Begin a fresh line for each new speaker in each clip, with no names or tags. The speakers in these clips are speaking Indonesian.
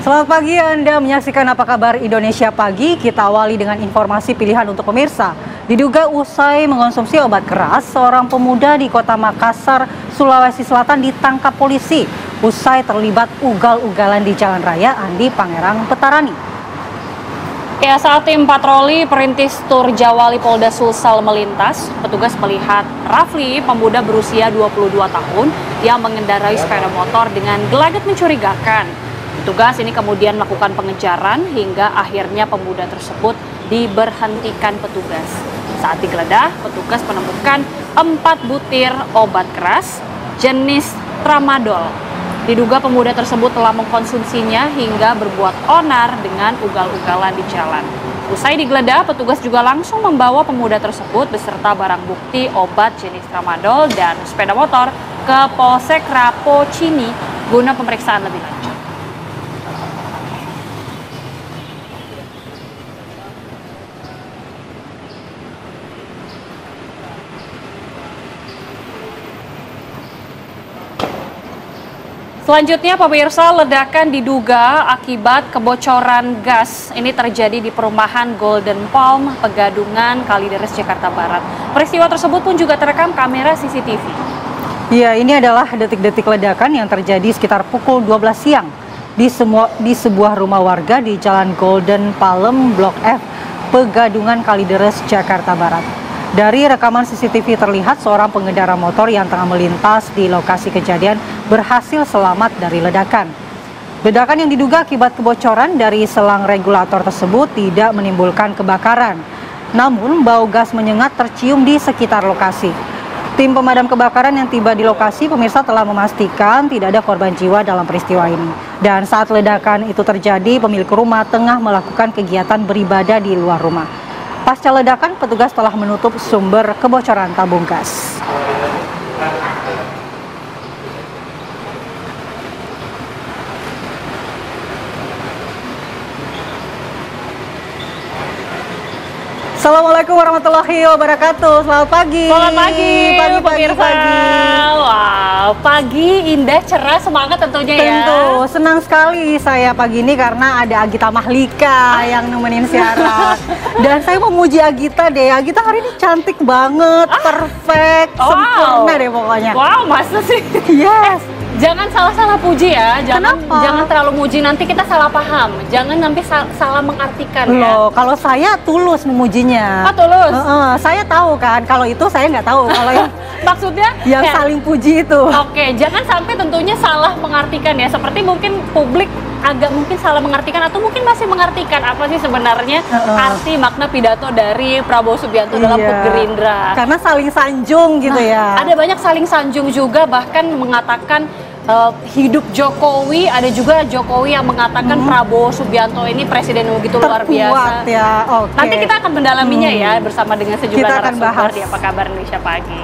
Selamat pagi, Anda menyaksikan Apa Kabar Indonesia Pagi. Kita awali dengan informasi pilihan untuk pemirsa. Diduga usai mengonsumsi obat keras, seorang pemuda di kota Makassar, Sulawesi Selatan ditangkap polisi usai terlibat ugal-ugalan di Jalan Raya Andi Pangerang, Petarani.
Ya, saat tim patroli perintis Tur Jawali Polda Sulsel melintas, petugas melihat Rafli, pemuda berusia 22 tahun yang mengendarai sepeda motor dengan gelagat mencurigakan. Petugas ini kemudian melakukan pengejaran hingga akhirnya pemuda tersebut diberhentikan petugas. Saat digeledah, petugas menemukan 4 butir obat keras jenis tramadol. Diduga pemuda tersebut telah mengkonsumsinya hingga berbuat onar dengan ugal-ugalan di jalan. Usai digeledah, petugas juga langsung membawa pemuda tersebut beserta barang bukti obat jenis tramadol dan sepeda motor ke Polsek Rapocini guna pemeriksaan lebih lanjut. Selanjutnya, pemirsa, ledakan diduga akibat kebocoran gas. Ini terjadi di perumahan Golden Palm, Pegadungan, Kalideres, Jakarta Barat. Peristiwa tersebut pun juga terekam kamera CCTV.
Ya, ini adalah detik-detik ledakan yang terjadi sekitar pukul 12 siang di sebuah rumah warga di Jalan Golden Palm, Blok F, Pegadungan, Kalideres, Jakarta Barat. Dari rekaman CCTV terlihat seorang pengendara motor yang tengah melintas di lokasi kejadian berhasil selamat dari ledakan. Ledakan yang diduga akibat kebocoran dari selang regulator tersebut tidak menimbulkan kebakaran. Namun bau gas menyengat tercium di sekitar lokasi. Tim pemadam kebakaran yang tiba di lokasi, pemirsa, telah memastikan tidak ada korban jiwa dalam peristiwa ini. Dan saat ledakan itu terjadi, pemilik rumah tengah melakukan kegiatan beribadah di luar rumah. Pasca ledakan, petugas telah menutup sumber kebocoran tabung gas. Assalamualaikum warahmatullahi wabarakatuh. Selamat pagi.
Selamat pagi, pemirsa.
Pagi.
Wow, pagi indah, cerah, semangat tentunya ya.
Tentu, senang sekali saya pagi ini karena ada Agita Mahlika yang nemenin siaran. Dan saya memuji Agita deh. Agita hari ini cantik banget, perfect, sempurna deh pokoknya.
Wow, masa sih?
Yes.
Jangan salah-salah puji ya. Jangan terlalu muji, nanti kita salah paham. Jangan nanti salah mengartikan
Loh,
ya.
kalau saya tulus memujinya.
Oh, tulus?
Saya tahu kan, kalau itu saya nggak tahu. Kalau yang
maksudnya
yang saling puji itu.
Oke, jangan sampai tentunya salah mengartikan ya. Seperti mungkin publik agak mungkin salah mengartikan atau mungkin masih mengartikan apa sih sebenarnya arti makna pidato dari Prabowo Subianto dalam HUT Gerindra.
Karena saling sanjung gitu ya.
Ada banyak saling sanjung juga, bahkan mengatakan hidup Jokowi, ada juga Jokowi yang mengatakan Prabowo Subianto ini presiden yang begitu luar biasa.
Ya. Okay.
Nanti kita akan mendalaminya ya bersama dengan sejumlah narasumber di Apa Kabar Indonesia Pagi.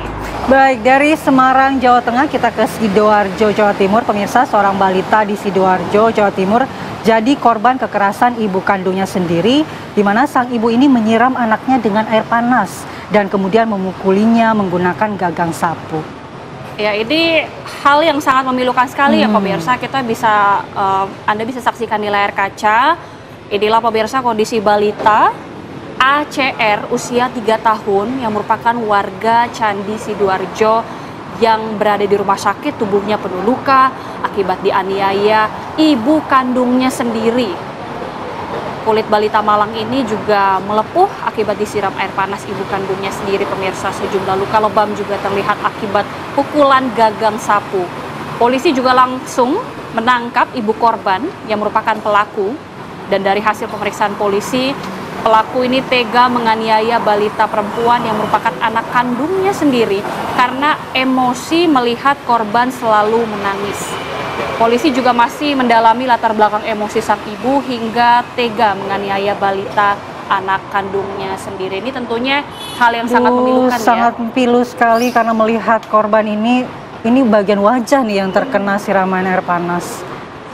Baik, dari Semarang, Jawa Tengah kita ke Sidoarjo, Jawa Timur. Pemirsa, seorang balita di Sidoarjo, Jawa Timur jadi korban kekerasan ibu kandungnya sendiri, di mana sang ibu ini menyiram anaknya dengan air panas dan kemudian memukulinya menggunakan gagang sapu.
Ya, ini hal yang sangat memilukan sekali ya pemirsa. Kita bisa, Anda bisa saksikan di layar kaca. Inilah pemirsa kondisi balita ACR usia 3 tahun yang merupakan warga Candi Sidoarjo yang berada di rumah sakit. Tubuhnya penuh luka akibat dianiaya ibu kandungnya sendiri. Kulit balita malang ini juga melepuh akibat disiram air panas ibu kandungnya sendiri, pemirsa. Sejumlah luka lebam juga terlihat akibat pukulan gagang sapu. Polisi juga langsung menangkap ibu korban yang merupakan pelaku. Dan dari hasil pemeriksaan polisi, pelaku ini tega menganiaya balita perempuan yang merupakan anak kandungnya sendiri karena emosi melihat korban selalu menangis. Polisi juga masih mendalami latar belakang emosi sang ibu hingga tega menganiaya balita anak kandungnya sendiri. Ini tentunya hal yang sangat memilukan
sangat pilu sekali karena melihat korban ini bagian wajah nih yang terkena siraman air panas.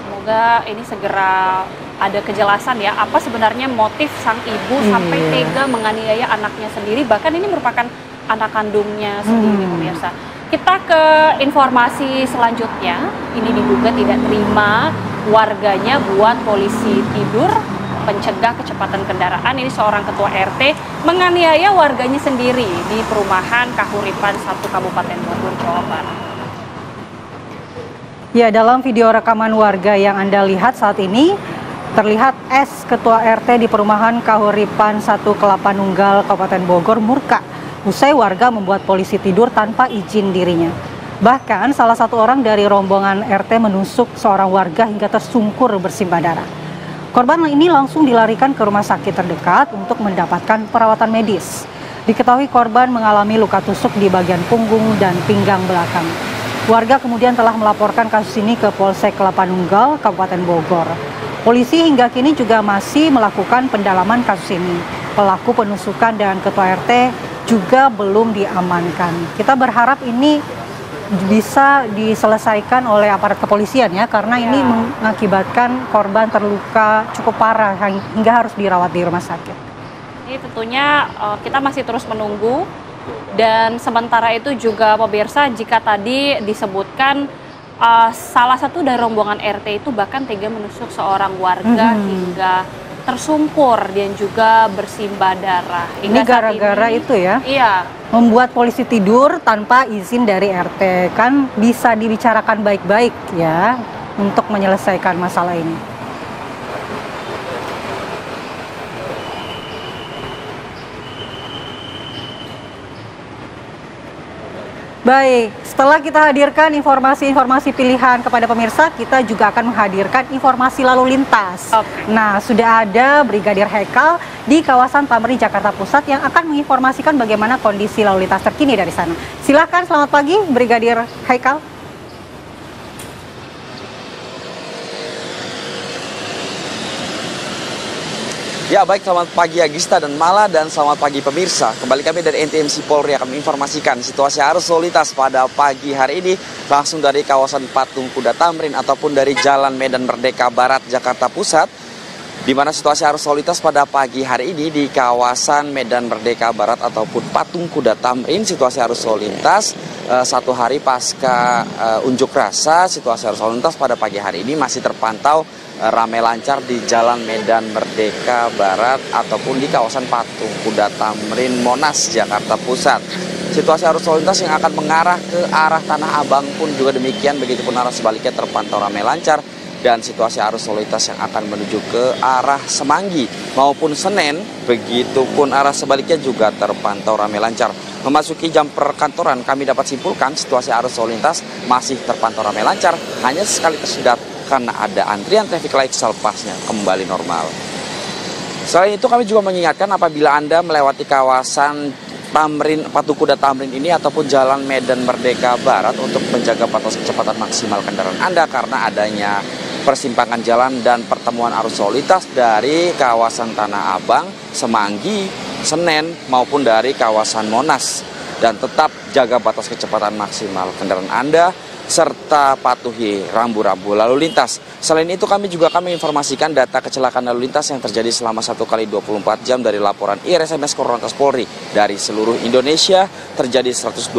Semoga ini segera ada kejelasan ya, apa sebenarnya motif sang ibu sampai tega menganiaya anaknya sendiri, bahkan ini merupakan anak kandungnya sendiri, pemirsa. Kita ke informasi selanjutnya. Ini diduga tidak terima warganya buat polisi tidur, pencegah kecepatan kendaraan. Ini seorang ketua RT menganiaya warganya sendiri di perumahan Kahuripan 1 Kabupaten Bogor, Jawa Barat.
Ya, dalam video rekaman warga yang Anda lihat saat ini, terlihat S, ketua RT di perumahan Kahuripan 1 Kelapa Nunggal, Kabupaten Bogor, murka usai warga membuat polisi tidur tanpa izin dirinya. Bahkan salah satu orang dari rombongan RT menusuk seorang warga hingga tersungkur bersimbah darah. Korban ini langsung dilarikan ke rumah sakit terdekat untuk mendapatkan perawatan medis. Diketahui korban mengalami luka tusuk di bagian punggung dan pinggang belakang. Warga kemudian telah melaporkan kasus ini ke Polsek Kelapa Nunggal, Kabupaten Bogor. Polisi hingga kini juga masih melakukan pendalaman kasus ini. Pelaku penusukan dan ketua RT juga belum diamankan. Kita berharap ini bisa diselesaikan oleh aparat kepolisian ya, karena ini mengakibatkan korban terluka cukup parah hingga harus dirawat di rumah sakit.
Ini tentunya kita masih terus menunggu, dan sementara itu juga pemirsa, jika tadi disebutkan salah satu dari rombongan RT itu bahkan tega menusuk seorang warga hingga tersungkur dan juga bersimbah darah.
Ini gara-gara itu ya?
Iya.
Membuat polisi tidur tanpa izin dari RT, kan bisa dibicarakan baik-baik ya untuk menyelesaikan masalah ini. Baik, setelah kita hadirkan informasi-informasi pilihan kepada pemirsa, kita juga akan menghadirkan informasi lalu lintas. Nah, sudah ada Brigadir Haikal di kawasan Tamrin, Jakarta Pusat yang akan menginformasikan bagaimana kondisi lalu lintas terkini dari sana. Silakan, selamat pagi Brigadir Haikal.
Ya baik, selamat pagi Agista dan Mala, dan selamat pagi pemirsa. Kembali kami dari NTMC Polri akan menginformasikan situasi arus lalu lintas pada pagi hari ini langsung dari kawasan Patung Kuda Tamrin ataupun dari Jalan Medan Merdeka Barat, Jakarta Pusat, di mana situasi arus lalu lintas pada pagi hari ini di kawasan Medan Merdeka Barat ataupun Patung Kuda Tamrin, situasi arus lalu lintas satu hari pasca unjuk rasa, situasi arus lalu lintas pada pagi hari ini masih terpantau ramai lancar di Jalan Medan Merdeka Barat ataupun di kawasan Patung Kuda Tamrin, Monas, Jakarta Pusat. Situasi arus lalu lintas yang akan mengarah ke arah Tanah Abang pun juga demikian, begitupun arah sebaliknya terpantau ramai lancar. Dan situasi arus lalu lintas yang akan menuju ke arah Semanggi maupun Senen, begitupun arah sebaliknya juga terpantau ramai lancar. Memasuki jam perkantoran, kami dapat simpulkan situasi arus lalu lintas masih terpantau ramai lancar, hanya sekali tersedat karena ada antrian traffic light selepasnya kembali normal. Selain itu kami juga mengingatkan apabila Anda melewati kawasan Tamrin, Patung Kuda Tamrin ini ataupun Jalan Medan Merdeka Barat untuk menjaga batas kecepatan maksimal kendaraan Anda karena adanya persimpangan jalan dan pertemuan arus lalu lintas dari kawasan Tanah Abang, Semanggi, Senen maupun dari kawasan Monas, dan tetap jaga batas kecepatan maksimal kendaraan Anda serta patuhi rambu-rambu lalu lintas. Selain itu kami juga akan menginformasikan data kecelakaan lalu lintas yang terjadi selama 1x24 jam dari laporan IRSMS Korlantas Polri dari seluruh Indonesia. Terjadi 128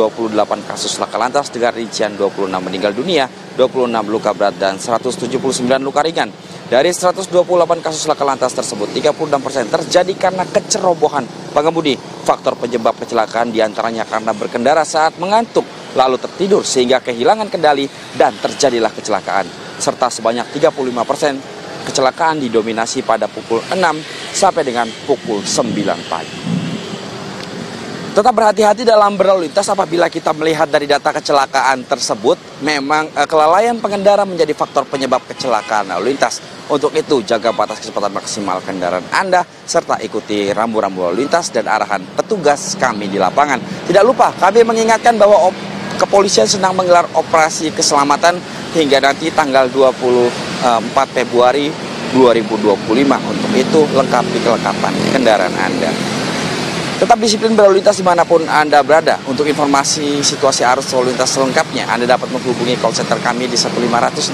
kasus laka lantas dengan rincian 26 meninggal dunia, 26 luka berat dan 179 luka ringan. Dari 128 kasus laka lantas tersebut, 36% terjadi karena kecerobohan pengemudi. Faktor penyebab kecelakaan diantaranya karena berkendara saat mengantuk, lalu tertidur sehingga kehilangan kendali dan terjadilah kecelakaan. Serta sebanyak 35% kecelakaan didominasi pada pukul 6 sampai dengan pukul 9 pagi. Tetap berhati-hati dalam berlalu lintas apabila kita melihat dari data kecelakaan tersebut, memang kelalaian pengendara menjadi faktor penyebab kecelakaan lalu lintas. Untuk itu, jaga batas kecepatan maksimal kendaraan Anda, serta ikuti rambu-rambu lalu lintas dan arahan petugas kami di lapangan. Tidak lupa, kami mengingatkan bahwa kepolisian sedang menggelar operasi keselamatan hingga nanti tanggal 24 Februari 2025. Untuk itu, lengkapi kelengkapan kendaraan Anda. Tetap disiplin berlalu lintas dimanapun Anda berada. Untuk informasi situasi arus lalu lintas selengkapnya, Anda dapat menghubungi call center kami di 1500669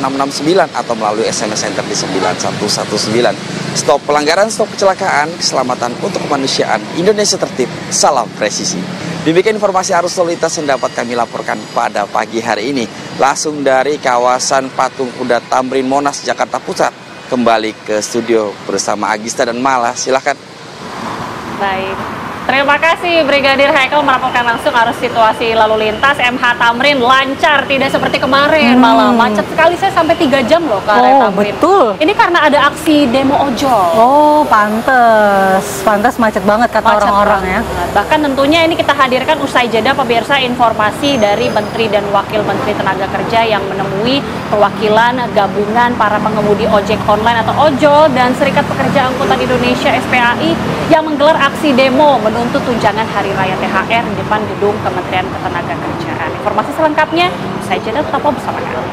atau melalui SMS center di 9119. Stop pelanggaran, stop kecelakaan, keselamatan untuk kemanusiaan, Indonesia tertib, salam presisi. Demikian informasi arus lalu lintas yang dapat kami laporkan pada pagi hari ini. langsung dari kawasan Patung Kuda Tamrin Monas, Jakarta Pusat. Kembali ke studio bersama Agista dan Mala, silahkan.
Baik, terima kasih Brigadir Haikal melaporkan langsung arus situasi lalu lintas MH Tamrin lancar, tidak seperti kemarin malah macet sekali, saya sampai 3 jam loh ke area Tamrin.
Betul.
Ini karena ada aksi demo ojol.
Oh, pantes macet banget kata orang-orang ya.
Bahkan tentunya ini kita hadirkan usai jeda pemirsa informasi dari Menteri dan Wakil Menteri Tenaga Kerja yang menemui perwakilan gabungan para pengemudi ojek online atau ojol dan Serikat Pekerja Angkutan Indonesia SPAI yang menggelar aksi demo menuntut tunjangan Hari Raya THR di depan gedung Kementerian Ketenagakerjaan. Informasi selengkapnya usai jeda, tetap bersama kami.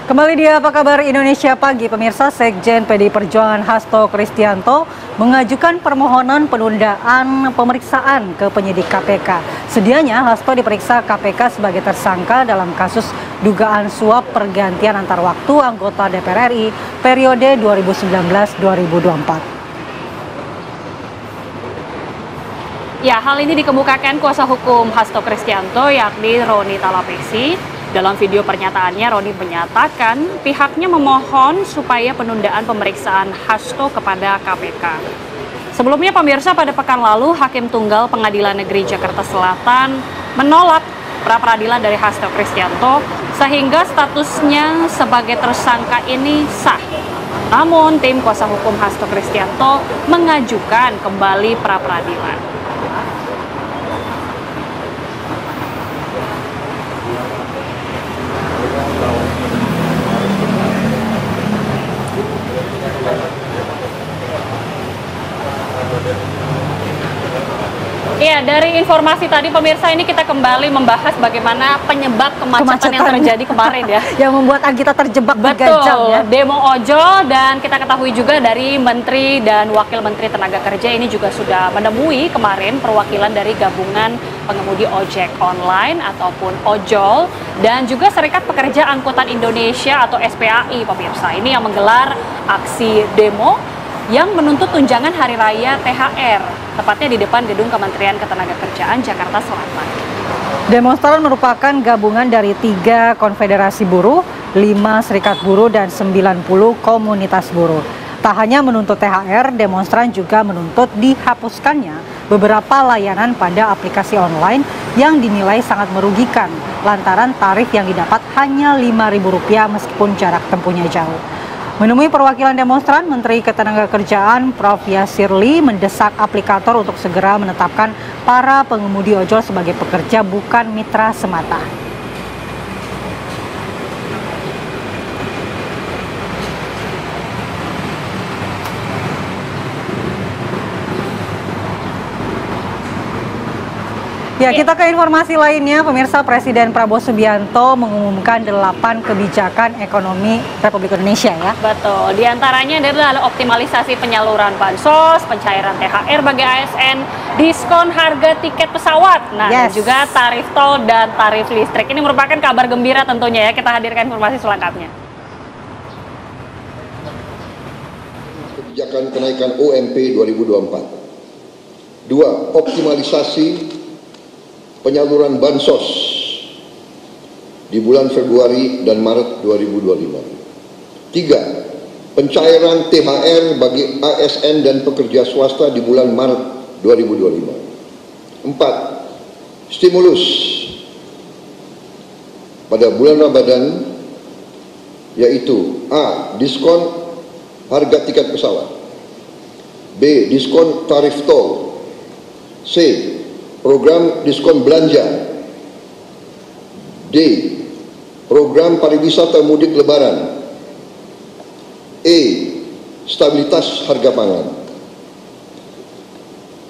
Kembali di Apa Kabar Indonesia Pagi, pemirsa. Sekjen PDI Perjuangan Hasto Kristianto mengajukan permohonan penundaan pemeriksaan ke penyidik KPK. Sedianya Hasto diperiksa KPK sebagai tersangka dalam kasus dugaan suap pergantian antar waktu anggota DPR RI periode 2019-2024.
Ya, hal ini dikemukakan kuasa hukum Hasto Kristianto yakni Roni Talapesi. Dalam video pernyataannya, Roni menyatakan pihaknya memohon supaya penundaan pemeriksaan Hasto kepada KPK. Sebelumnya pemirsa, pada pekan lalu Hakim Tunggal Pengadilan Negeri Jakarta Selatan menolak pra-peradilan dari Hasto Kristianto sehingga statusnya sebagai tersangka ini sah. Namun tim kuasa hukum Hasto Kristianto mengajukan kembali pra-peradilan. Iya, dari informasi tadi pemirsa ini kita kembali membahas bagaimana penyebab kemacetan yang terjadi kemarin ya.
Yang membuat kita terjebak 3 jam ya.
Demo ojol, dan kita ketahui juga dari Menteri dan Wakil Menteri Tenaga Kerja ini juga sudah menemui kemarin perwakilan dari gabungan pengemudi ojek online ataupun ojol dan juga Serikat Pekerja Angkutan Indonesia atau SPAI pemirsa. Ini yang menggelar aksi demo yang menuntut tunjangan Hari Raya THR, tepatnya di depan gedung Kementerian Ketenagakerjaan Jakarta Selatan.
Demonstran merupakan gabungan dari 3 konfederasi buruh, 5 serikat buruh, dan 90 komunitas buruh. Tak hanya menuntut THR, demonstran juga menuntut dihapuskannya beberapa layanan pada aplikasi online yang dinilai sangat merugikan lantaran tarif yang didapat hanya Rp5.000 meskipun jarak tempuhnya jauh. Menemui perwakilan demonstran, Menteri Ketenagakerjaan Prof. Yasirli mendesak aplikator untuk segera menetapkan para pengemudi ojol sebagai pekerja bukan mitra semata. Ya, kita ke informasi lainnya, pemirsa. Presiden Prabowo Subianto mengumumkan 8 kebijakan ekonomi Republik Indonesia ya.
Betul, di antaranya adalah optimalisasi penyaluran bansos, pencairan THR bagi ASN, diskon harga tiket pesawat, dan juga tarif tol dan tarif listrik. Ini merupakan kabar gembira tentunya ya, kita hadirkan informasi selengkapnya.
Kebijakan kenaikan UMP 2024. 2. Optimalisasi penyaluran bansos di bulan Februari dan Maret 2025. 3. Pencairan THR bagi ASN dan pekerja swasta di bulan Maret 2025. 4. Stimulus pada bulan Ramadan, yaitu A. Diskon harga tiket pesawat, B. Diskon tarif tol, C. Program diskon belanja, D. Program pariwisata mudik lebaran, E. Stabilitas harga pangan.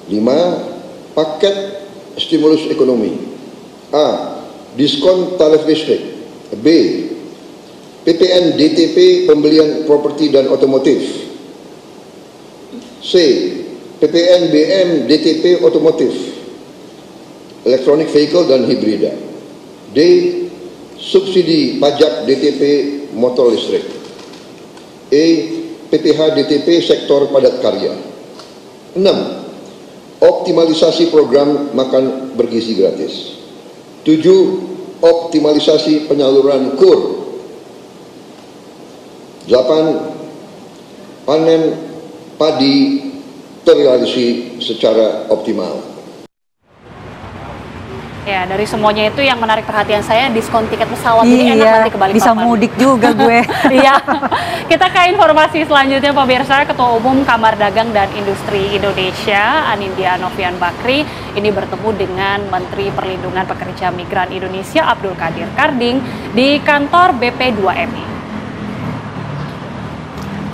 5. Paket stimulus ekonomi. A. Diskon tarif listrik, B. PPN DTP pembelian properti dan otomotif, C. PPN BM DTP otomotif, elektronik vehicle dan hibrida, D. Subsidi pajak DTP motor listrik, E. PPH DTP sektor padat karya. 6. optimalisasi program makan bergizi gratis. 7. Optimalisasi penyaluran KUR. 8. Panen padi terrealisasi secara optimal.
Ya, dari semuanya itu yang menarik perhatian saya diskon tiket pesawat. Jadi enak nanti ke Balikpapan.
Bisa mudik juga gue.
Iya. Kita ke informasi selanjutnya pemirsa. Ketua Umum Kamar Dagang dan Industri Indonesia Anindya Novian Bakri ini bertemu dengan Menteri Perlindungan Pekerja Migran Indonesia Abdul Qadir Karding di kantor BP2MI.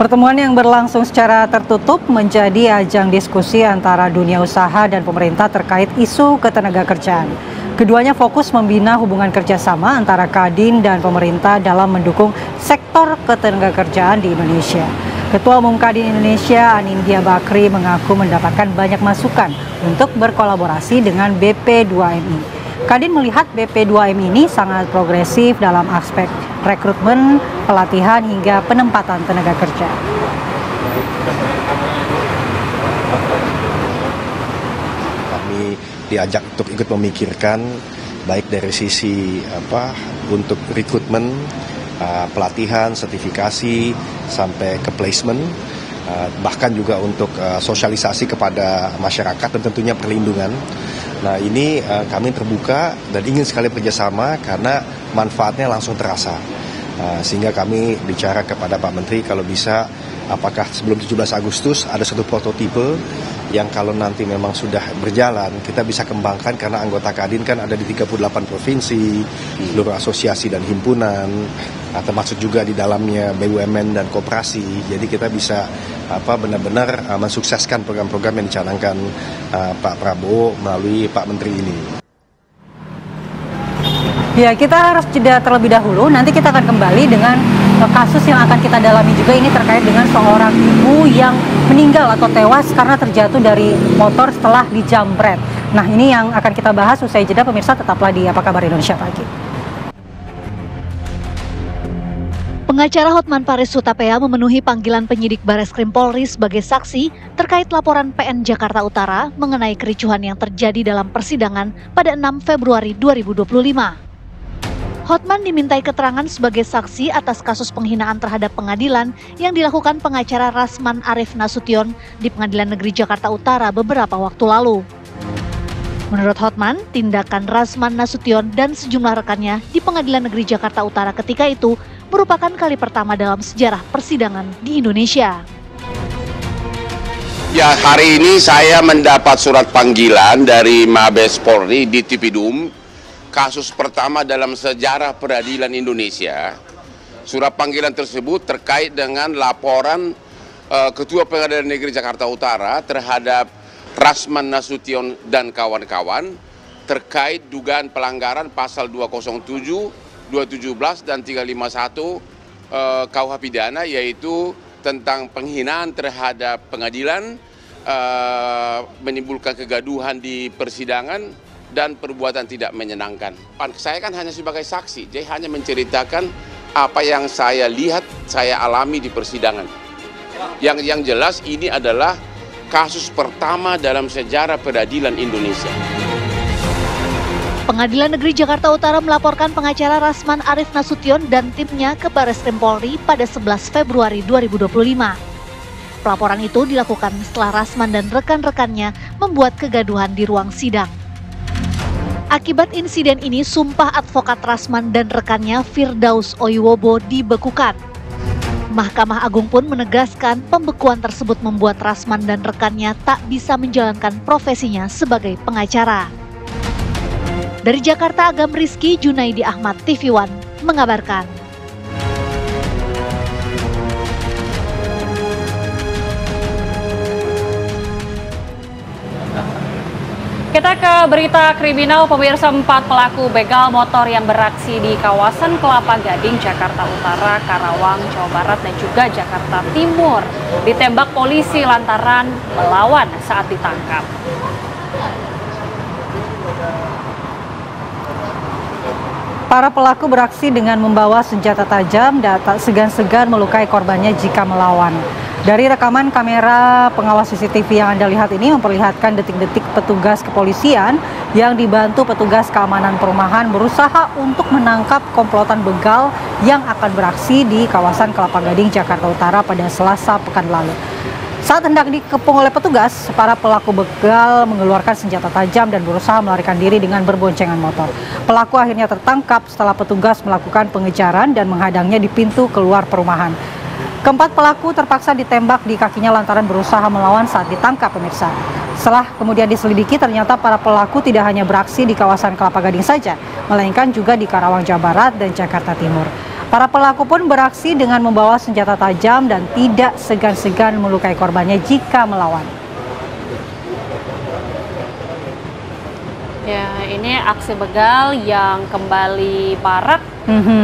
Pertemuan yang berlangsung secara tertutup menjadi ajang diskusi antara dunia usaha dan pemerintah terkait isu ketenagakerjaan. Keduanya fokus membina hubungan kerjasama antara Kadin dan pemerintah dalam mendukung sektor ketenagakerjaan di Indonesia. Ketua Umum Kadin Indonesia Anindya Bakri mengaku mendapatkan banyak masukan untuk berkolaborasi dengan BP2MI. Kadin melihat BP2MI ini sangat progresif dalam aspek rekrutmen, pelatihan, hingga penempatan tenaga kerja.
Kami diajak untuk ikut memikirkan baik dari sisi untuk rekrutmen, pelatihan, sertifikasi, sampai ke placement, bahkan juga untuk sosialisasi kepada masyarakat dan tentunya perlindungan. Nah ini kami terbuka dan ingin sekali bekerjasama karena manfaatnya langsung terasa. Sehingga kami bicara kepada Pak Menteri kalau bisa apakah sebelum 17 Agustus ada satu prototipe yang kalau nanti memang sudah berjalan kita bisa kembangkan karena anggota Kadin kan ada di 38 provinsi, seluruh asosiasi dan himpunan, termasuk juga di dalamnya BUMN dan koperasi. Jadi kita bisa benar-benar mensukseskan program-program yang dicanangkan Pak Prabowo melalui Pak Menteri ini.
Ya, kita harus jeda terlebih dahulu. Nanti kita akan kembali dengan kasus yang akan kita dalami juga. Ini terkait dengan seorang ibu yang meninggal atau tewas karena terjatuh dari motor setelah dijamret. Nah, ini yang akan kita bahas usai jeda. Pemirsa, tetaplah di Apa Kabar Indonesia Pagi.
Pengacara Hotman Paris Hutapea memenuhi panggilan penyidik Bareskrim Polri sebagai saksi terkait laporan PN Jakarta Utara mengenai kericuhan yang terjadi dalam persidangan pada 6 Februari 2025. Hotman dimintai keterangan sebagai saksi atas kasus penghinaan terhadap pengadilan yang dilakukan pengacara Rasman Arif Nasution di Pengadilan Negeri Jakarta Utara beberapa waktu lalu. Menurut Hotman, tindakan Rasman Nasution dan sejumlah rekannya di Pengadilan Negeri Jakarta Utara ketika itu merupakan kali pertama dalam sejarah persidangan di Indonesia.
Ya, hari ini saya mendapat surat panggilan dari Mabes Polri di Tipidum. Kasus pertama dalam sejarah peradilan Indonesia. Surat panggilan tersebut terkait dengan laporan Ketua Pengadilan Negeri Jakarta Utara terhadap Rasman Nasution dan kawan-kawan terkait dugaan pelanggaran pasal 207, 217 dan 351 KUH pidana, yaitu tentang penghinaan terhadap pengadilan, menimbulkan kegaduhan di persidangan, dan perbuatan tidak menyenangkan. Saya kan hanya sebagai saksi, jadi hanya menceritakan apa yang saya lihat, saya alami di persidangan. Yang jelas ini adalah kasus pertama dalam sejarah peradilan Indonesia.
Pengadilan Negeri Jakarta Utara melaporkan pengacara Rasman Arif Nasution dan timnya ke Bareskrim Polri pada 11 Februari 2025. Pelaporan itu dilakukan setelah Rasman dan rekan-rekannya membuat kegaduhan di ruang sidang. Akibat insiden ini, sumpah advokat Rasman dan rekannya Firdaus Oiwobo dibekukan. Mahkamah Agung pun menegaskan pembekuan tersebut membuat Rasman dan rekannya tak bisa menjalankan profesinya sebagai pengacara. Dari Jakarta, Agam Rizky Junaidi Ahmad, TV One, mengabarkan.
Kita ke berita kriminal, pemirsa. 4 pelaku begal motor yang beraksi di kawasan Kelapa Gading, Jakarta Utara, Karawang, Jawa Barat, dan juga Jakarta Timur ditembak polisi lantaran melawan saat ditangkap.
Para pelaku beraksi dengan membawa senjata tajam dan tak segan-segan melukai korbannya jika melawan. Dari rekaman kamera pengawas CCTV yang Anda lihat ini memperlihatkan detik-detik petugas kepolisian yang dibantu petugas keamanan perumahan berusaha untuk menangkap komplotan begal yang akan beraksi di kawasan Kelapa Gading, Jakarta Utara pada Selasa pekan lalu. Saat hendak dikepung oleh petugas, para pelaku begal mengeluarkan senjata tajam dan berusaha melarikan diri dengan berboncengan motor. Pelaku akhirnya tertangkap setelah petugas melakukan pengejaran dan menghadangnya di pintu keluar perumahan. Keempat pelaku terpaksa ditembak di kakinya lantaran berusaha melawan saat ditangkap, pemirsa. Setelah kemudian diselidiki, ternyata para pelaku tidak hanya beraksi di kawasan Kelapa Gading saja, melainkan juga di Karawang, Jawa Barat dan Jakarta Timur. Para pelaku pun beraksi dengan membawa senjata tajam dan tidak segan-segan melukai korbannya jika melawan.
Ya, ini aksi begal yang kembali marak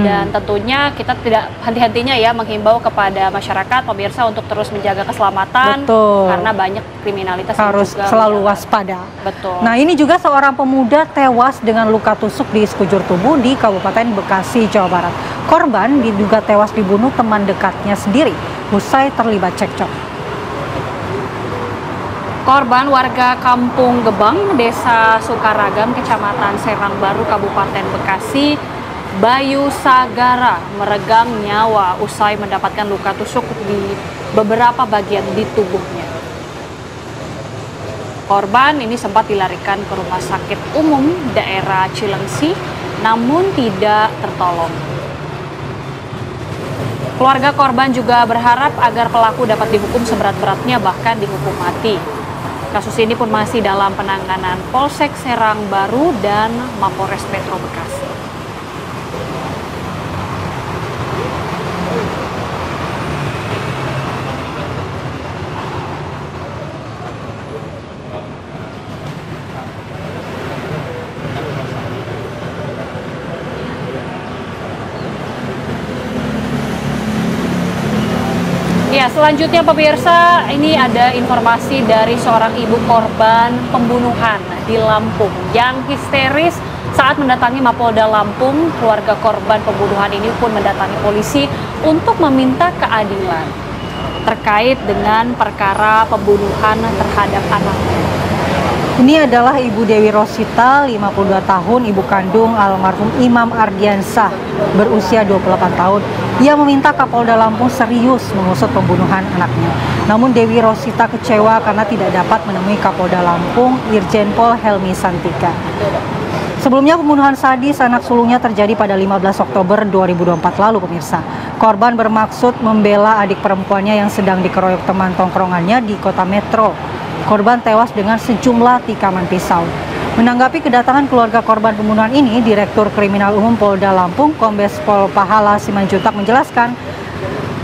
dan tentunya kita tidak henti-hentinya ya menghimbau kepada masyarakat pemirsa untuk terus menjaga keselamatan.
Betul.
Karena banyak kriminalitas
Harus
yang juga
selalu waspada.
Betul.
Nah, ini juga seorang pemuda tewas dengan luka tusuk di sekujur tubuh di Kabupaten Bekasi, Jawa Barat. Korban diduga tewas dibunuh teman dekatnya sendiri usai terlibat cekcok.
Korban warga Kampung Gebang, Desa Sukaragam, Kecamatan Serang Baru, Kabupaten Bekasi, Bayu Sagara meregang nyawa usai mendapatkan luka tusuk di beberapa bagian di tubuhnya. Korban ini sempat dilarikan ke Rumah Sakit Umum daerah Cilengsi, namun tidak tertolong. Keluarga korban juga berharap agar pelaku dapat dihukum seberat-beratnya, bahkan dihukum mati. Kasus ini pun masih dalam penanganan Polsek Serang Baru dan Mapores Metro Bekasi. Ya, selanjutnya pemirsa, ini ada informasi dari seorang ibu korban pembunuhan di Lampung yang histeris saat mendatangi Mapolda Lampung. Keluarga korban pembunuhan ini pun mendatangi polisi untuk meminta keadilan terkait dengan perkara pembunuhan terhadap anaknya.
Ini adalah Ibu Dewi Rosita, 52 tahun, ibu kandung almarhum Imam Ardiansah, berusia 28 tahun. Ia meminta Kapolda Lampung serius mengusut pembunuhan anaknya. Namun Dewi Rosita kecewa karena tidak dapat menemui Kapolda Lampung, Irjen Pol Helmi Santika. Sebelumnya pembunuhan sadis anak sulungnya terjadi pada 15 Oktober 2024 lalu, pemirsa. Korban bermaksud membela adik perempuannya yang sedang dikeroyok teman tongkrongannya di kota Metro. Korban tewas dengan sejumlah tikaman pisau. Menanggapi kedatangan keluarga korban pembunuhan ini, Direktur Kriminal Umum Polda Lampung, Kombes Pol Pahala Simanjuntak menjelaskan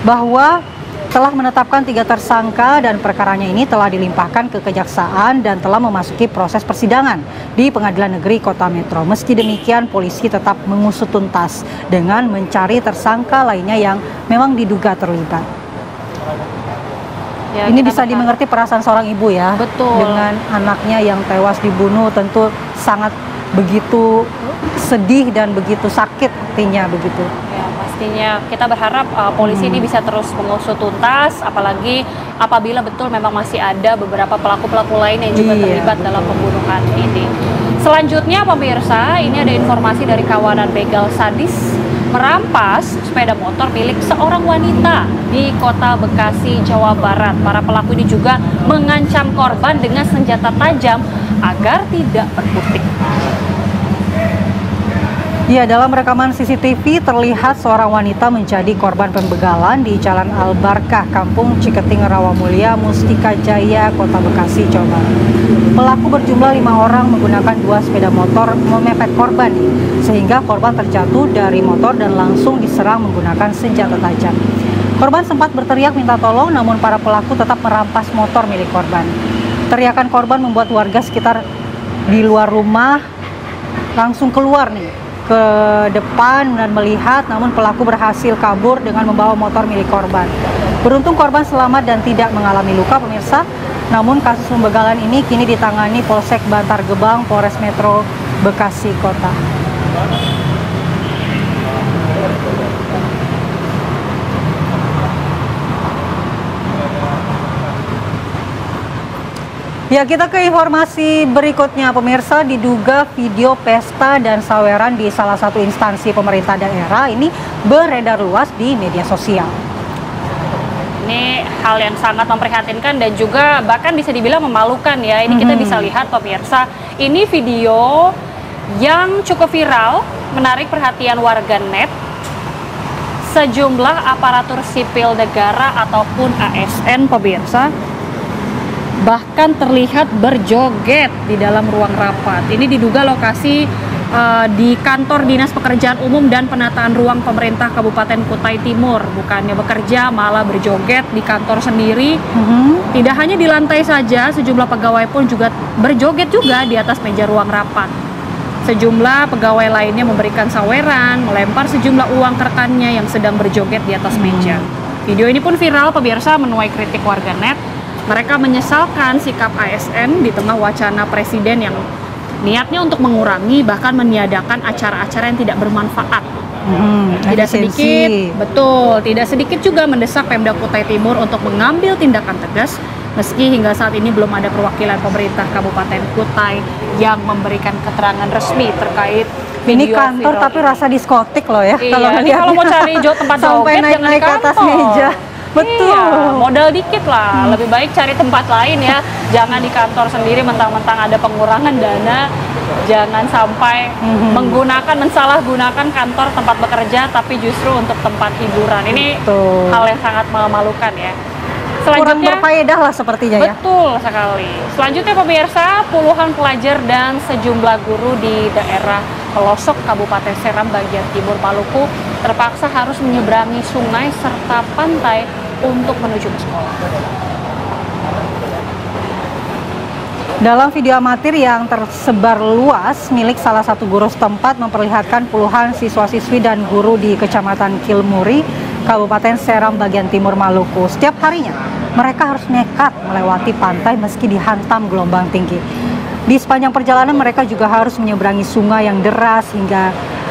bahwa telah menetapkan 3 tersangka dan perkaranya ini telah dilimpahkan ke Kejaksaan dan telah memasuki proses persidangan di Pengadilan Negeri Kota Metro. Meski demikian, polisi tetap mengusut tuntas dengan mencari tersangka lainnya yang memang diduga terlibat.
Ya,
ini bisa dimengerti perasaan seorang ibu ya.
Betul.
Dengan anaknya yang tewas dibunuh, tentu sangat begitu sedih dan begitu sakit hatinya begitu.
Ya, pastinya kita berharap polisi ini bisa terus mengusut tuntas, apalagi apabila betul memang masih ada beberapa pelaku-pelaku lain yang juga terlibat dalam pembunuhan ini. Selanjutnya pemirsa, ini ada informasi dari kawanan begal sadis merampas sepeda motor milik seorang wanita di kota Bekasi, Jawa Barat. Para pelaku ini juga mengancam korban dengan senjata tajam agar tidak berkutik.
Ya, dalam rekaman CCTV terlihat seorang wanita menjadi korban pembegalan di Jalan Al-Barkah, Kampung Ciketing, Rawamulia, Mustika Jaya, Kota Bekasi, Jawa Barat. Pelaku berjumlah 5 orang menggunakan 2 sepeda motor memepet korban, sehingga korban terjatuh dari motor dan langsung diserang menggunakan senjata tajam. Korban sempat berteriak minta tolong, namun para pelaku tetap merampas motor milik korban. Teriakan korban membuat warga sekitar di luar rumah langsung keluar ke depan dan melihat, namun pelaku berhasil kabur dengan membawa motor milik korban. Beruntung korban selamat dan tidak mengalami luka, pemirsa. Namun kasus pembegalan ini kini ditangani Polsek Bantar Gebang, Polres Metro Bekasi Kota. Ya, kita ke informasi berikutnya. Pemirsa, diduga video pesta dan saweran di salah satu instansi pemerintah daerah ini beredar luas di media sosial.
Ini hal yang sangat memprihatinkan dan juga bahkan bisa dibilang memalukan ya. Ini kita bisa lihat pemirsa, ini video yang cukup viral, menarik perhatian warganet. Sejumlah aparatur sipil negara ataupun ASN pemirsa bahkan terlihat berjoget di dalam ruang rapat. Ini diduga lokasi di kantor Dinas Pekerjaan Umum dan Penataan Ruang Pemerintah Kabupaten Kutai Timur. Bukannya bekerja, malah berjoget di kantor sendiri. Tidak hanya di lantai saja, sejumlah pegawai pun juga berjoget juga di atas meja ruang rapat. Sejumlah pegawai lainnya memberikan saweran, melempar sejumlah uang ke rekannya yang sedang berjoget di atas meja. Video ini pun viral pemirsa, menuai kritik warganet. Mereka menyesalkan sikap ASN di tengah wacana presiden yang niatnya untuk mengurangi bahkan meniadakan acara-acara yang tidak bermanfaat. Tidak sedikit, betul, tidak sedikit juga mendesak Pemda Kutai Timur untuk mengambil tindakan tegas meski hingga saat ini belum ada perwakilan pemerintah Kabupaten Kutai yang memberikan keterangan resmi terkait
ini kantor tapi rasa diskotik loh ya.
Iya, kalau mau cari tempat
sampai
joget jangan
naik ke atas meja. Betul.
Iya, modal dikit lah. Lebih baik cari tempat lain ya. Jangan di kantor sendiri mentang-mentang ada pengurangan dana. Jangan sampai mensalahgunakan kantor tempat bekerja tapi justru untuk tempat hiburan. Ini hal yang sangat memalukan ya.
Kurang berfaedah lah sepertinya ya.
Betul sekali. Selanjutnya pemirsa, puluhan pelajar dan sejumlah guru di daerah pelosok Kabupaten Seram bagian timur Maluku terpaksa harus menyeberangi sungai serta pantai untuk menuju ke sekolah.
Dalam video amatir yang tersebar luas milik salah satu guru setempat memperlihatkan puluhan siswa-siswi dan guru di Kecamatan Kilmuri, Kabupaten Seram bagian timur Maluku. Setiap harinya mereka harus nekat melewati pantai meski dihantam gelombang tinggi. Di sepanjang perjalanan mereka juga harus menyeberangi sungai yang deras hingga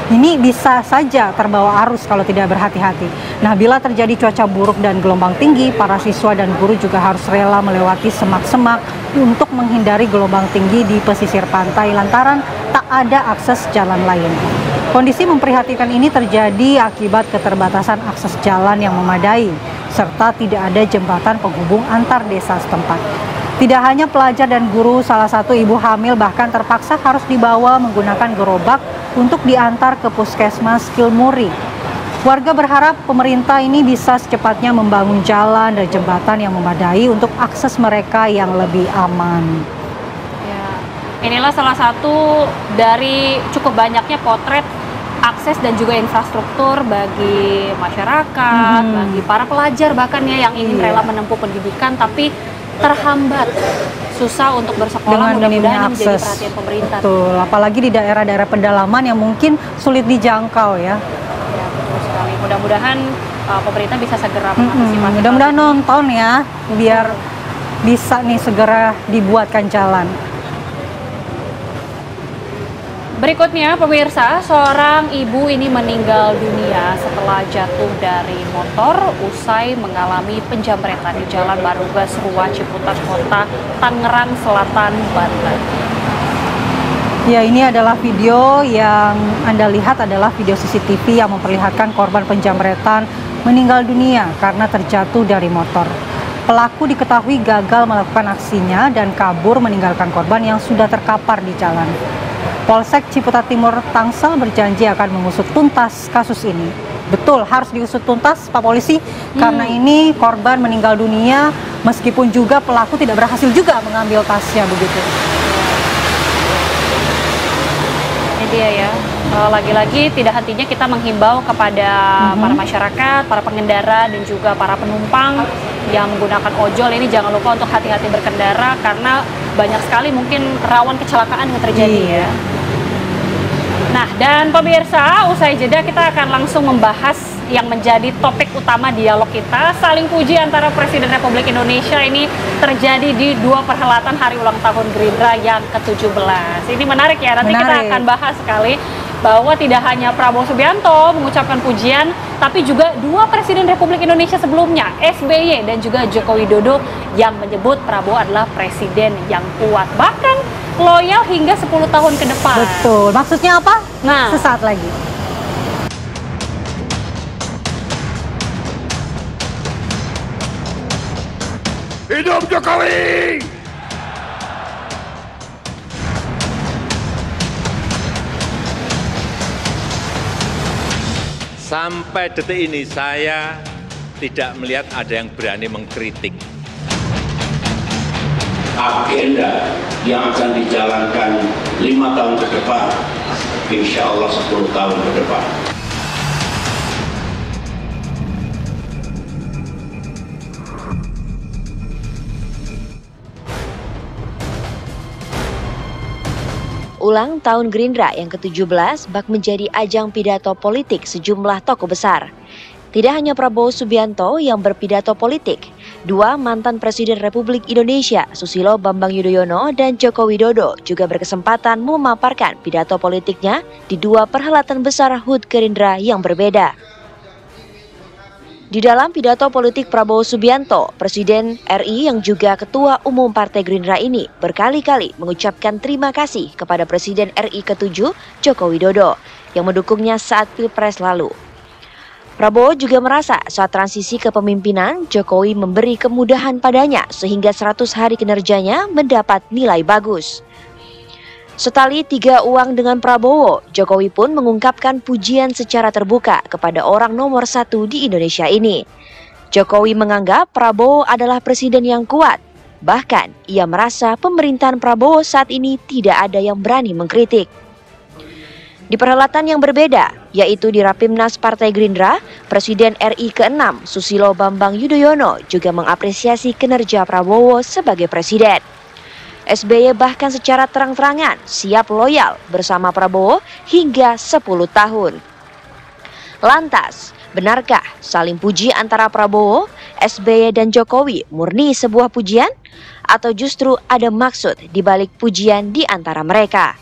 ini bisa saja terbawa arus kalau tidak berhati-hati. Nah, bila terjadi cuaca buruk dan gelombang tinggi, para siswa dan guru juga harus rela melewati semak-semak untuk menghindari gelombang tinggi di pesisir pantai lantaran tak ada akses jalan lain. Kondisi memprihatinkan ini terjadi akibat keterbatasan akses jalan yang memadai, serta tidak ada jembatan penghubung antar desa setempat. Tidak hanya pelajar dan guru, salah satu ibu hamil bahkan terpaksa harus dibawa menggunakan gerobak untuk diantar ke puskesmas Kilmuri. Warga berharap pemerintah ini bisa secepatnya membangun jalan dan jembatan yang memadai untuk akses mereka yang lebih aman.
Ya, inilah salah satu dari cukup banyaknya potret akses dan juga infrastruktur bagi masyarakat, bagi para pelajar bahkan ya yang ingin rela menempuh pendidikan tapi terhambat, susah untuk bersekolah. Mudah-mudahan menjadi perhatian pemerintah.
Betul, apalagi di daerah-daerah pedalaman yang mungkin sulit dijangkau ya.
Ya, betul sekali. Mudah-mudahan pemerintah bisa segera mengatasi masalah.
Mudah-mudahan nonton ya, biar bisa nih segera dibuatkan jalan.
Berikutnya pemirsa, seorang ibu ini meninggal dunia setelah jatuh dari motor usai mengalami penjamretan di Jalan Barugas Rua Ciputat Kota Tangerang Selatan, Banten.
Ya, ini adalah video yang Anda lihat adalah video CCTV yang memperlihatkan korban penjamretan meninggal dunia karena terjatuh dari motor. Pelaku diketahui gagal melakukan aksinya dan kabur meninggalkan korban yang sudah terkapar di jalan. Polsek Ciputat Timur Tangsel berjanji akan mengusut tuntas kasus ini. Betul, harus diusut tuntas Pak Polisi, karena ini korban meninggal dunia meskipun juga pelaku tidak berhasil juga mengambil tasnya begitu.
Ini dia ya, lagi-lagi tidak hentinya kita menghimbau kepada para masyarakat, para pengendara dan juga para penumpang yang menggunakan ojol ini jangan lupa untuk hati-hati berkendara karena banyak sekali mungkin rawan kecelakaan yang terjadi ya. Nah, dan pemirsa, usai jeda kita akan langsung membahas yang menjadi topik utama dialog kita. Saling puji antara Presiden Republik Indonesia ini terjadi di dua perhelatan hari ulang tahun Gerindra yang ke-17. Ini menarik ya, nanti kita akan bahas sekali bahwa tidak hanya Prabowo Subianto mengucapkan pujian, tapi juga dua Presiden Republik Indonesia sebelumnya, SBY dan juga Joko Widodo, yang menyebut Prabowo adalah presiden yang kuat, bahkan loyal hingga 10 tahun ke depan.
Betul. Maksudnya apa?
Nah,
sesaat lagi.
Hidup Jokowi!
Sampai detik ini saya tidak melihat ada yang berani mengkritik.
Agenda yang akan dijalankan 5 tahun ke depan, insya Allah 10 tahun ke depan.
Ulang tahun Gerindra yang ke-17 bak menjadi ajang pidato politik sejumlah tokoh besar. Tidak hanya Prabowo Subianto yang berpidato politik, dua mantan Presiden Republik Indonesia, Susilo Bambang Yudhoyono dan Joko Widodo, juga berkesempatan memaparkan pidato politiknya di dua perhelatan besar HUT Gerindra yang berbeda. Di dalam pidato politik Prabowo Subianto, Presiden RI yang juga Ketua Umum Partai Gerindra ini berkali-kali mengucapkan terima kasih kepada Presiden RI ke-7 Joko Widodo yang mendukungnya saat Pilpres lalu. Prabowo juga merasa saat transisi kepemimpinan, Jokowi memberi kemudahan padanya sehingga 100 hari kinerjanya mendapat nilai bagus. Setali 3 uang dengan Prabowo, Jokowi pun mengungkapkan pujian secara terbuka kepada orang nomor 1 di Indonesia ini. Jokowi menganggap Prabowo adalah presiden yang kuat. Bahkan, ia merasa pemerintahan Prabowo saat ini tidak ada yang berani mengkritik. Di perhelatan yang berbeda, yaitu di Rapimnas Partai Gerindra, Presiden RI ke-6 Susilo Bambang Yudhoyono juga mengapresiasi kinerja Prabowo sebagai presiden. SBY bahkan secara terang-terangan siap loyal bersama Prabowo hingga 10 tahun. Lantas, benarkah saling puji antara Prabowo, SBY dan Jokowi murni sebuah pujian? Atau justru ada maksud di balik pujian di antara mereka?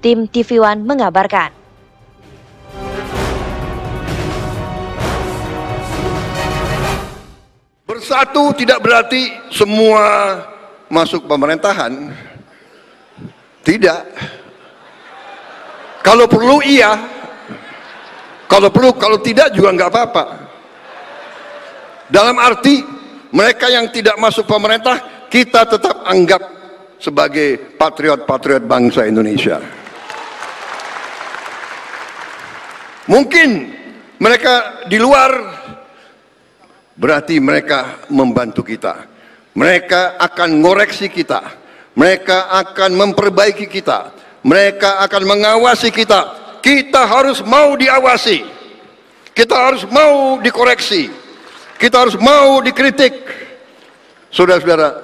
Tim TV One mengabarkan.
Bersatu tidak berarti semua masuk pemerintahan. Tidak. Kalau perlu iya. Kalau perlu, kalau tidak juga nggak apa-apa. Dalam arti mereka yang tidak masuk pemerintah kita tetap anggap sebagai patriot-patriot bangsa Indonesia. Mungkin mereka di luar berarti mereka membantu kita. Mereka akan ngoreksi kita, mereka akan memperbaiki kita, mereka akan mengawasi kita. Kita harus mau diawasi, kita harus mau dikoreksi, kita harus mau dikritik. Saudara-saudara,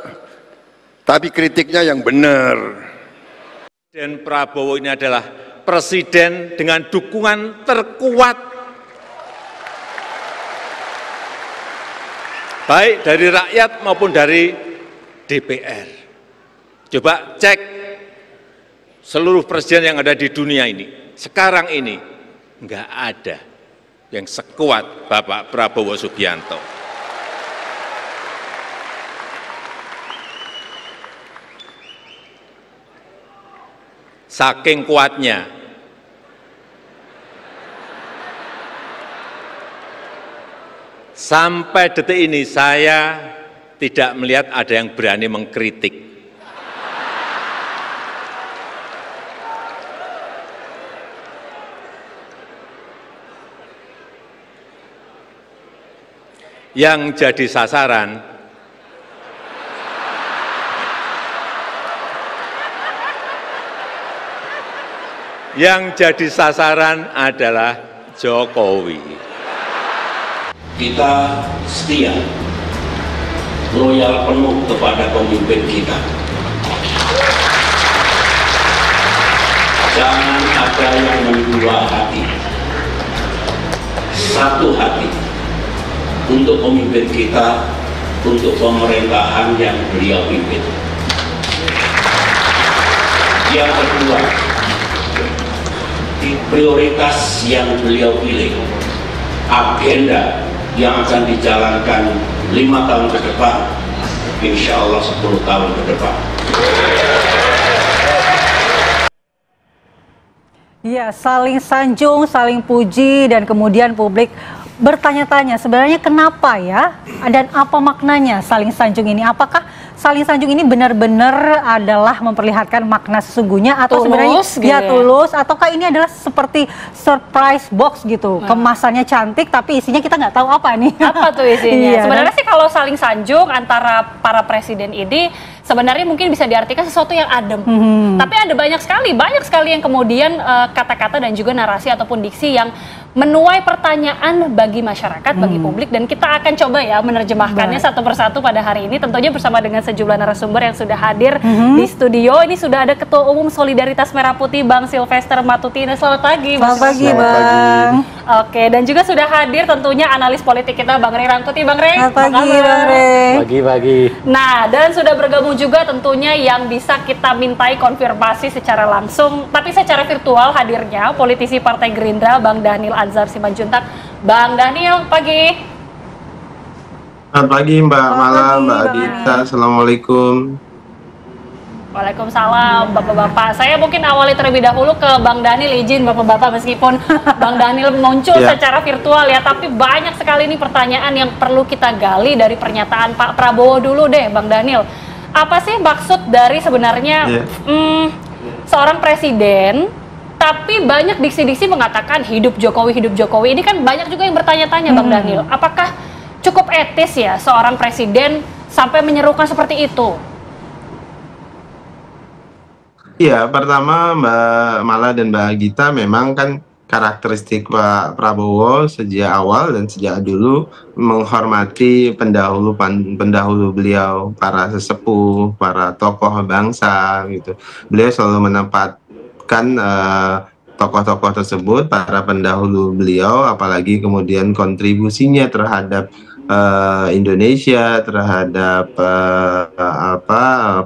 tapi kritiknya yang benar.
Dan Prabowo ini adalah presiden dengan dukungan terkuat baik dari rakyat maupun dari DPR. Coba cek seluruh presiden yang ada di dunia ini. Sekarang ini nggak ada yang sekuat Bapak Prabowo Subianto. Saking kuatnya, sampai detik ini saya tidak melihat ada yang berani mengkritik. Yang jadi sasaran adalah Jokowi.
Kita setia, loyal penuh kepada pemimpin kita. Jangan ada yang mendua hati, satu hati untuk pemimpin kita, untuk pemerintahan yang beliau pimpin. Yang kedua, di prioritas yang beliau pilih, agenda yang akan dijalankan 5 tahun ke depan, insya Allah 10 tahun ke depan.
Ya, saling sanjung, saling puji, dan kemudian publik bertanya-tanya sebenarnya kenapa ya, dan apa maknanya saling sanjung ini? Apakah saling sanjung ini benar-benar adalah memperlihatkan makna sesungguhnya atau sebenarnya ya tulus, ataukah ini adalah seperti surprise box gitu, kemasannya cantik tapi isinya kita nggak tahu apa nih?
Apa tuh isinya? Sebenarnya sih kalau saling sanjung antara para presiden ini sebenarnya mungkin bisa diartikan sesuatu yang adem. Tapi ada banyak sekali yang kemudian kata-kata dan juga narasi ataupun diksi yang menuai pertanyaan bagi masyarakat, bagi publik, dan kita akan coba ya menerjemahkannya satu persatu pada hari ini, tentunya bersama dengan sejumlah narasumber yang sudah hadir di studio. Ini sudah ada Ketua Umum Solidaritas Merah Putih Bang Silvester Matutina. Selamat pagi, Bang.
Selamat pagi, Bang.
Oke, dan juga sudah hadir tentunya analis politik kita Bang Rey Rangkuti. Bang Rey,
selamat pagi, Bang Rey.
Pagi.
Nah, dan sudah bergabung juga tentunya yang bisa kita mintai konfirmasi secara langsung, tapi secara virtual hadirnya politisi Partai Gerindra Bang Dhanil Anzar Simanjuntak. Bang Dhanil, pagi.
Selamat pagi Mbak Mala, Mbak Adita. Assalamualaikum.
Waalaikumsalam Bapak-Bapak. Saya mungkin awali terlebih dahulu ke Bang Dhanil, izin Bapak-Bapak, meskipun Bang Dhanil muncul secara virtual ya, tapi banyak sekali nih pertanyaan yang perlu kita gali dari pernyataan Pak Prabowo dulu deh, Bang Dhanil. Apa sih maksud dari sebenarnya seorang presiden, tapi banyak diksi-diksi mengatakan hidup Jokowi. Ini kan banyak juga yang bertanya-tanya, Bang Dhanil. Apakah cukup etis ya seorang presiden sampai menyerukan seperti itu?
Ya, pertama Mbak Mala dan Mbak Gita, memang kan karakteristik Pak Prabowo sejak awal dan sejak dulu menghormati pendahulu beliau, para sesepuh, para tokoh bangsa gitu. Beliau selalu menempatkan tokoh-tokoh tersebut, para pendahulu beliau, apalagi kemudian kontribusinya terhadap Indonesia, terhadap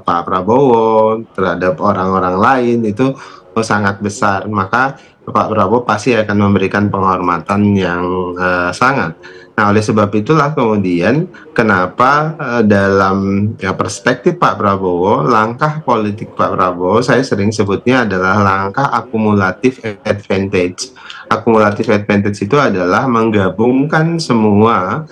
Pak Prabowo, terhadap orang-orang lain itu sangat besar. Maka Pak Prabowo pasti akan memberikan penghormatan yang sangat. Nah, oleh sebab itulah kemudian kenapa dalam perspektif Pak Prabowo, langkah politik Pak Prabowo saya sering sebutnya adalah langkah akumulatif advantage. Akumulatif advantage itu adalah menggabungkan semua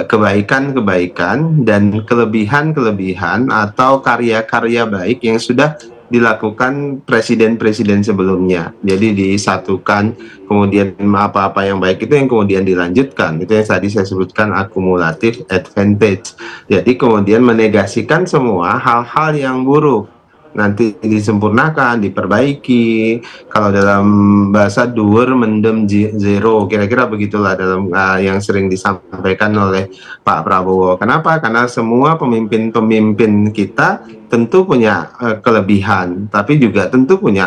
kebaikan-kebaikan dan kelebihan-kelebihan atau karya-karya baik yang sudah dilakukan presiden-presiden sebelumnya. Jadi disatukan, kemudian apa-apa yang baik itu yang kemudian dilanjutkan. Itu yang tadi saya sebutkan akumulatif advantage. Jadi kemudian menegasikan semua hal-hal yang buruk, nanti disempurnakan, diperbaiki. Kalau dalam bahasa duer mendem zero, kira-kira begitulah dalam yang sering disampaikan oleh Pak Prabowo. Kenapa? Karena semua pemimpin-pemimpin kita tentu punya kelebihan, tapi juga tentu punya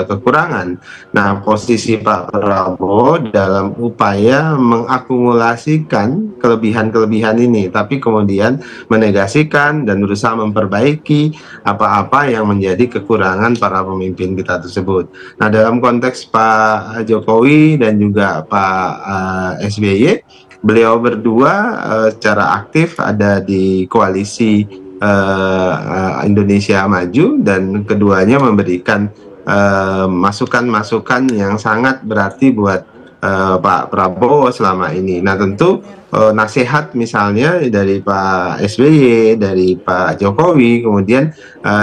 kekurangan. Nah, posisi Pak Prabowo dalam upaya mengakumulasikan kelebihan-kelebihan ini, tapi kemudian menegasikan dan berusaha memperbaiki apa-apa yang menjadi kekurangan para pemimpin kita tersebut. Nah, dalam konteks Pak Jokowi dan juga Pak SBY, beliau berdua secara aktif ada di koalisi Indonesia Maju, dan keduanya memberikan masukan-masukan yang sangat berarti buat Pak Prabowo selama ini. Nah, tentu nasihat misalnya dari Pak SBY, dari Pak Jokowi kemudian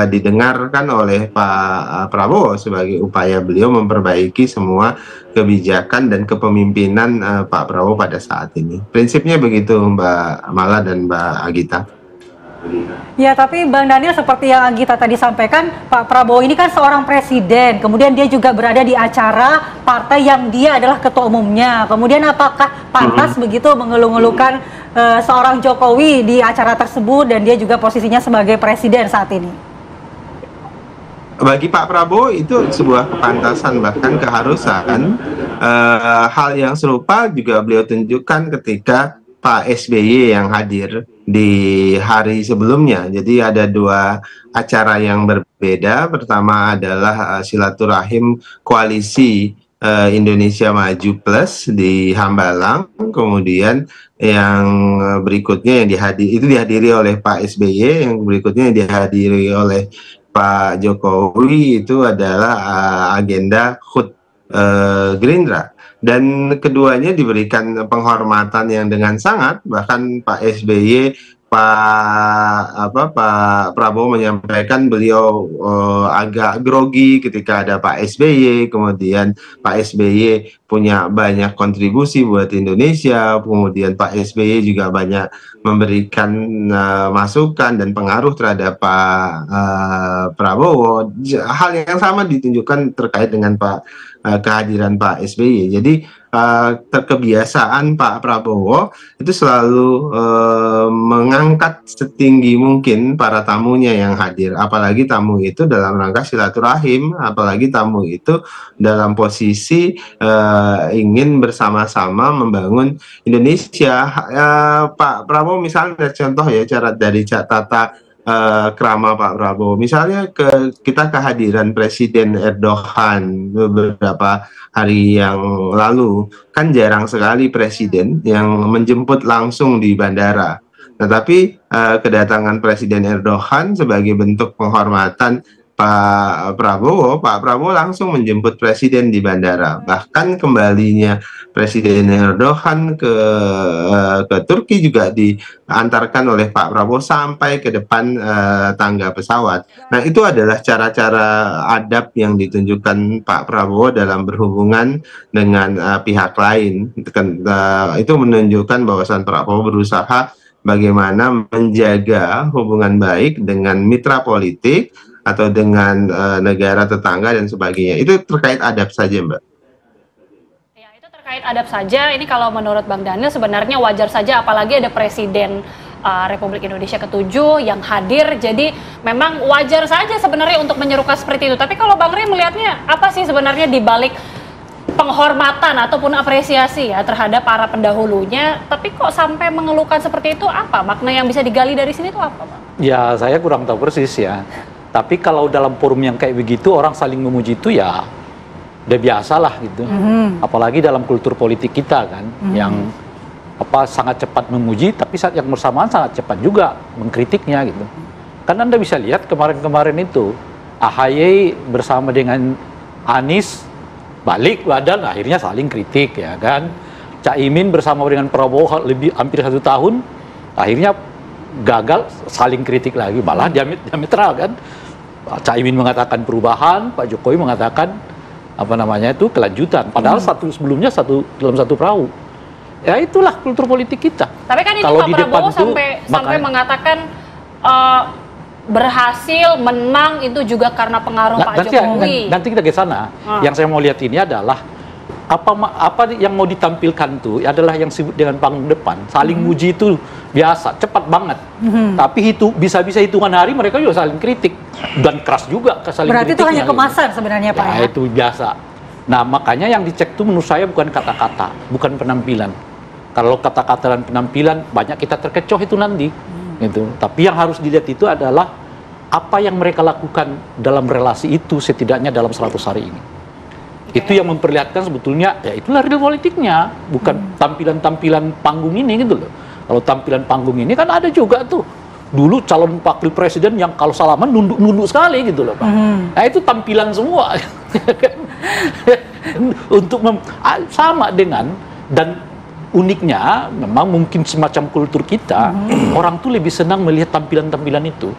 didengarkan oleh Pak Prabowo sebagai upaya beliau memperbaiki semua kebijakan dan kepemimpinan Pak Prabowo pada saat ini. Prinsipnya begitu, Mbak Mala dan Mbak Agita.
Ya, tapi Bang Dhanil, seperti yang Agita tadi sampaikan, Pak Prabowo ini kan seorang presiden, kemudian dia juga berada di acara partai yang dia adalah ketua umumnya. Kemudian apakah pantas begitu mengeluh-ngeluhkan seorang Jokowi di acara tersebut, dan dia juga posisinya sebagai presiden saat ini?
Bagi Pak Prabowo itu sebuah kepantasan, bahkan keharusan. Hal yang serupa juga beliau tunjukkan ketika Pak SBY yang hadir di hari sebelumnya. Jadi ada dua acara yang berbeda. Pertama adalah silaturahim koalisi Indonesia Maju Plus di Hambalang, kemudian yang berikutnya yang dihadiri oleh Pak SBY, yang berikutnya yang dihadiri oleh Pak Jokowi itu adalah agenda HUT Gerindra, dan keduanya diberikan penghormatan yang dengan sangat. Bahkan Pak SBY, Pak Prabowo menyampaikan beliau agak grogi ketika ada Pak SBY, kemudian Pak SBY punya banyak kontribusi buat Indonesia, kemudian Pak SBY juga banyak memberikan masukan dan pengaruh terhadap Pak Prabowo. Hal yang sama ditunjukkan terkait dengan kehadiran Pak SBY. Jadi kebiasaan Pak Prabowo itu selalu mengangkat setinggi mungkin para tamunya yang hadir, apalagi tamu itu dalam rangka silaturahim, apalagi tamu itu dalam posisi ingin bersama-sama membangun Indonesia. Pak Prabowo misalnya contoh ya, dari tata krama Pak Prabowo. Misalnya kita kehadiran Presiden Erdogan beberapa hari yang lalu, kan jarang sekali presiden yang menjemput langsung di bandara. Tetapi kedatangan Presiden Erdogan sebagai bentuk penghormatan Pak Prabowo langsung menjemput presiden di bandara. Bahkan kembalinya Presiden Erdogan ke Turki juga diantarkan oleh Pak Prabowo sampai ke depan tangga pesawat. Nah, itu adalah cara-cara adab yang ditunjukkan Pak Prabowo dalam berhubungan dengan pihak lain. Itu menunjukkan bahwasan Pak Prabowo berusaha bagaimana menjaga hubungan baik dengan mitra politik atau dengan negara tetangga dan sebagainya. Itu terkait adab saja, Mbak.
Ya, itu terkait adab saja. Ini kalau menurut Bang Daniel sebenarnya wajar saja, apalagi ada Presiden Republik Indonesia ke-7 yang hadir. Jadi memang wajar saja sebenarnya untuk menyerukan seperti itu. Tapi kalau Bang Ri melihatnya apa sih sebenarnya di balik penghormatan ataupun apresiasi ya terhadap para pendahulunya, tapi kok sampai mengeluhkan seperti itu? Apa makna yang bisa digali dari sini itu apa, Bang?
Ya, saya kurang tahu persis ya. Tapi kalau dalam forum yang kayak begitu orang saling memuji itu ya udah biasa lah gitu. Apalagi dalam kultur politik kita kan, yang sangat cepat memuji, tapi saat yang bersamaan sangat cepat juga mengkritiknya gitu. Kan Anda bisa lihat kemarin-kemarin itu AHY bersama dengan Anies balik badan, akhirnya saling kritik ya kan. Caimin bersama dengan Prabowo hampir 1 tahun, akhirnya gagal, saling kritik lagi, malah diametral kan. Caimin mengatakan perubahan, Pak Jokowi mengatakan kelanjutan. Padahal sebelumnya dalam satu perahu. Ya itulah kultur politik kita.
Tapi kan ini
kalau
Pak Prabowo sampai mengatakan berhasil menang itu juga karena pengaruh Pak Jokowi.
Nanti kita ke sana. Yang saya mau lihat ini adalah apa yang mau ditampilkan tuh adalah yang disebut dengan panggung depan. Saling muji itu biasa, cepat banget. Tapi bisa-bisa hitungan hari mereka juga saling kritik dan keras juga saling kritik.
Berarti itu hanya kemasan sebenarnya Pak ya?
Itu biasa. Nah, makanya yang dicek tuh menurut saya bukan kata-kata, bukan penampilan. Kalau kata-kata dan penampilan banyak kita terkecoh itu nanti. Gitu. Tapi yang harus dilihat itu adalah apa yang mereka lakukan dalam relasi itu setidaknya dalam 100 hari ini. Itu yang memperlihatkan sebetulnya ya itulah real politiknya, bukan tampilan-tampilan panggung ini gitu loh. Kalau tampilan panggung ini kan ada juga tuh dulu calon wakil presiden yang kalau salaman nunduk-nunduk sekali gitu loh Pak. Nah itu tampilan semua. Untuk sama dengan, dan uniknya memang mungkin semacam kultur kita, orang tuh lebih senang melihat tampilan-tampilan itu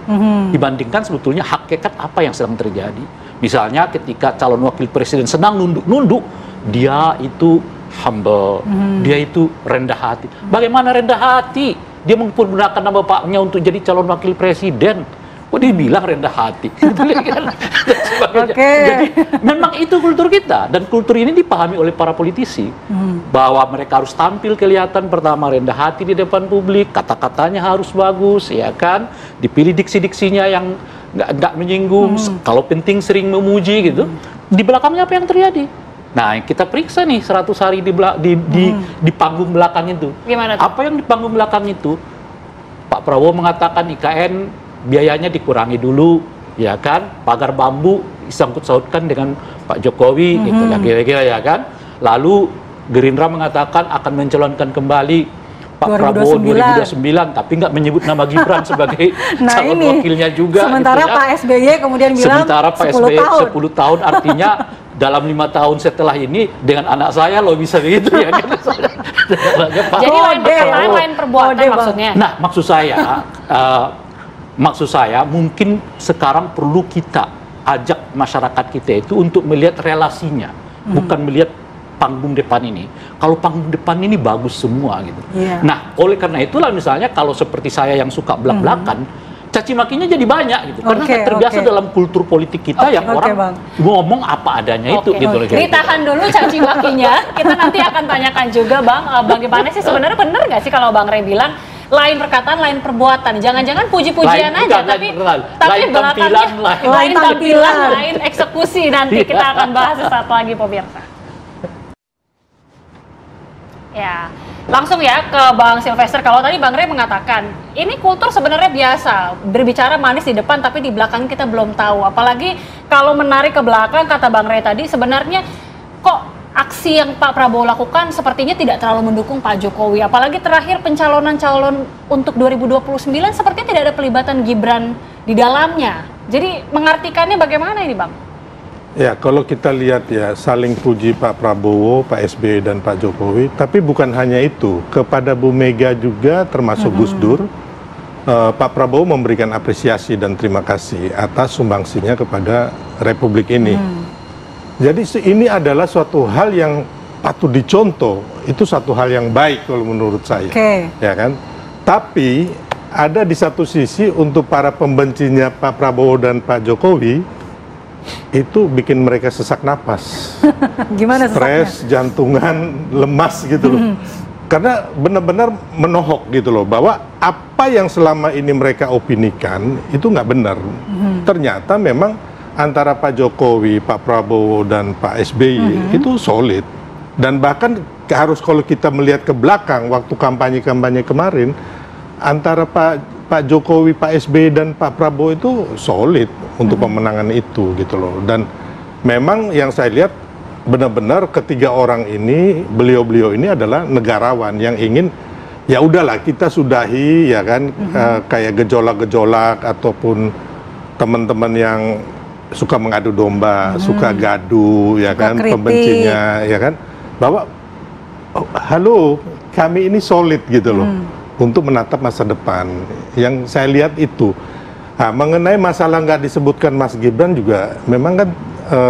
dibandingkan sebetulnya hakikat apa yang sedang terjadi. Misalnya ketika calon wakil presiden senang nunduk-nunduk, dia itu humble, dia itu rendah hati. Bagaimana rendah hati? Dia menggunakan nama bapaknya untuk jadi calon wakil presiden. Kok dibilang rendah hati? Jadi memang itu kultur kita, dan kultur ini dipahami oleh para politisi bahwa mereka harus tampil kelihatan pertama rendah hati di depan publik, kata-katanya harus bagus, ya kan? Dipilih diksi-diksinya yang nggak menyinggung, kalau penting sering memuji gitu. Di belakangnya apa yang terjadi? Nah, kita periksa nih 100 hari di panggung belakang itu.
Gimana tuh?
Apa yang di panggung belakang itu? Pak Prabowo mengatakan IKN biayanya dikurangi dulu ya kan, pagar bambu disangkut-sautkan dengan Pak Jokowi, gitu ya kira-kira ya kan. Lalu Gerindra mengatakan akan mencalonkan kembali Pak Prabowo 2029, tapi nggak menyebut nama Gibran sebagai calon wakilnya juga.
Sementara
gitu ya.
Pak SBY kemudian bilang
sementara Pak
10
SBY
tahun.
10 tahun, artinya dalam 5 tahun setelah ini dengan anak saya lo bisa begitu ya.
Jadi lain perkataan, lain perbuatan maksudnya.
Nah, maksud saya mungkin sekarang perlu kita ajak masyarakat kita itu untuk melihat relasinya, bukan melihat panggung depan ini. Kalau panggung depan ini bagus semua gitu.
Yeah.
Nah, oleh karena itulah misalnya kalau seperti saya yang suka belak-belakan, caci makinya jadi banyak gitu. Karena terbiasa dalam kultur politik kita yang orang ngomong apa adanya itu gitu.
Ditahan dulu caci makinya. Kita nanti akan tanyakan juga Bang, bagaimana sih sebenarnya benar nggak sih kalau Bang Rey bilang lain perkataan, lain perbuatan. Jangan-jangan puji-pujian aja, tapi belakangnya lain tampilan, lain eksekusi. Nanti kita akan bahas sesaat lagi pemirsa. Ya, langsung ya ke Bang Sylvester. Kalau tadi Bang Rey mengatakan ini kultur sebenarnya biasa, berbicara manis di depan tapi di belakang kita belum tahu. Apalagi kalau menarik ke belakang, kata Bang Rey tadi, sebenarnya kok aksi yang Pak Prabowo lakukan sepertinya tidak terlalu mendukung Pak Jokowi. Apalagi terakhir pencalonan calon untuk 2029 sepertinya tidak ada pelibatan Gibran di dalamnya. Jadi mengartikannya bagaimana ini Bang?
Ya, kalau kita lihat ya, saling puji Pak Prabowo, Pak SBY dan Pak Jokowi, tapi bukan hanya itu, kepada Bu Mega juga termasuk Gus Dur, Pak Prabowo memberikan apresiasi dan terima kasih atas sumbangsinya kepada Republik ini. Jadi ini adalah suatu hal yang patut dicontoh, itu satu hal yang baik kalau menurut saya, ya kan? Tapi ada di satu sisi untuk para pembencinya Pak Prabowo dan Pak Jokowi, itu bikin mereka sesak napas.
Gimana sesaknya?
Stres, jantungan, lemas gitu loh. Karena benar-benar menohok gitu loh, bahwa apa yang selama ini mereka opinikan itu nggak benar. Ternyata memang antara Pak Jokowi, Pak Prabowo, dan Pak SBY itu solid. Dan bahkan harus kalau kita melihat ke belakang, waktu kampanye-kampanye kemarin, antara Pak Jokowi, Pak SBY, dan Pak Prabowo itu solid untuk pemenangan itu gitu loh. Dan memang yang saya lihat benar-benar ketiga orang ini, beliau-beliau ini adalah negarawan yang ingin ya udahlah kita sudahi ya kan, kayak gejolak-gejolak ataupun teman-teman yang suka mengadu domba, suka gaduh ya kan, pembencinya ya kan, bahwa halo kami ini solid gitu loh. Untuk menatap masa depan. Yang saya lihat itu. Nah, mengenai masalah nggak disebutkan Mas Gibran juga, memang kan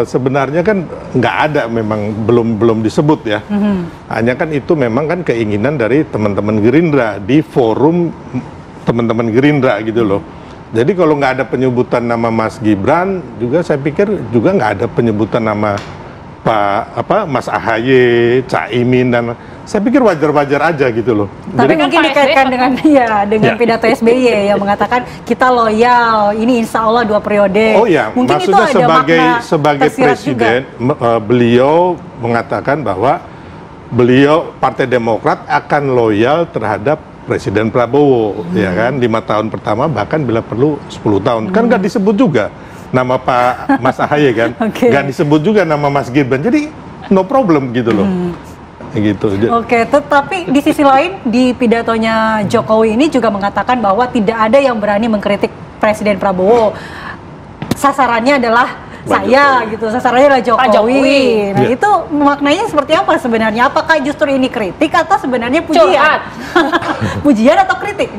sebenarnya kan nggak ada, memang belum disebut ya. Hanya kan itu memang kan keinginan dari teman-teman Gerindra di forum teman-teman Gerindra gitu loh. Jadi kalau nggak ada penyebutan nama Mas Gibran, juga saya pikir juga nggak ada penyebutan nama Mas AHY, Caimin, dan saya pikir wajar-wajar aja gitu loh.
Tapi jadi, mungkin dikaitkan dengan pidato SBY yang mengatakan kita loyal, ini insya Allah 2 periode.
Oh ya,
mungkin
maksudnya
itu ada
sebagai presiden, beliau mengatakan bahwa beliau Partai Demokrat akan loyal terhadap Presiden Prabowo, ya kan, 5 tahun pertama, bahkan bila perlu 10 tahun. Kan nggak disebut juga nama Pak Mas AHY kan, nggak disebut juga nama Mas Gibran. Jadi no problem gitu loh. Gitu.
Tapi di sisi lain di pidatonya Jokowi ini juga mengatakan bahwa tidak ada yang berani mengkritik Presiden Prabowo. Sasarannya adalah saya gitu, sasarannya adalah Jokowi. Nah itu maknanya seperti apa sebenarnya? Apakah justru ini kritik atau sebenarnya pujian? Pujian atau kritik?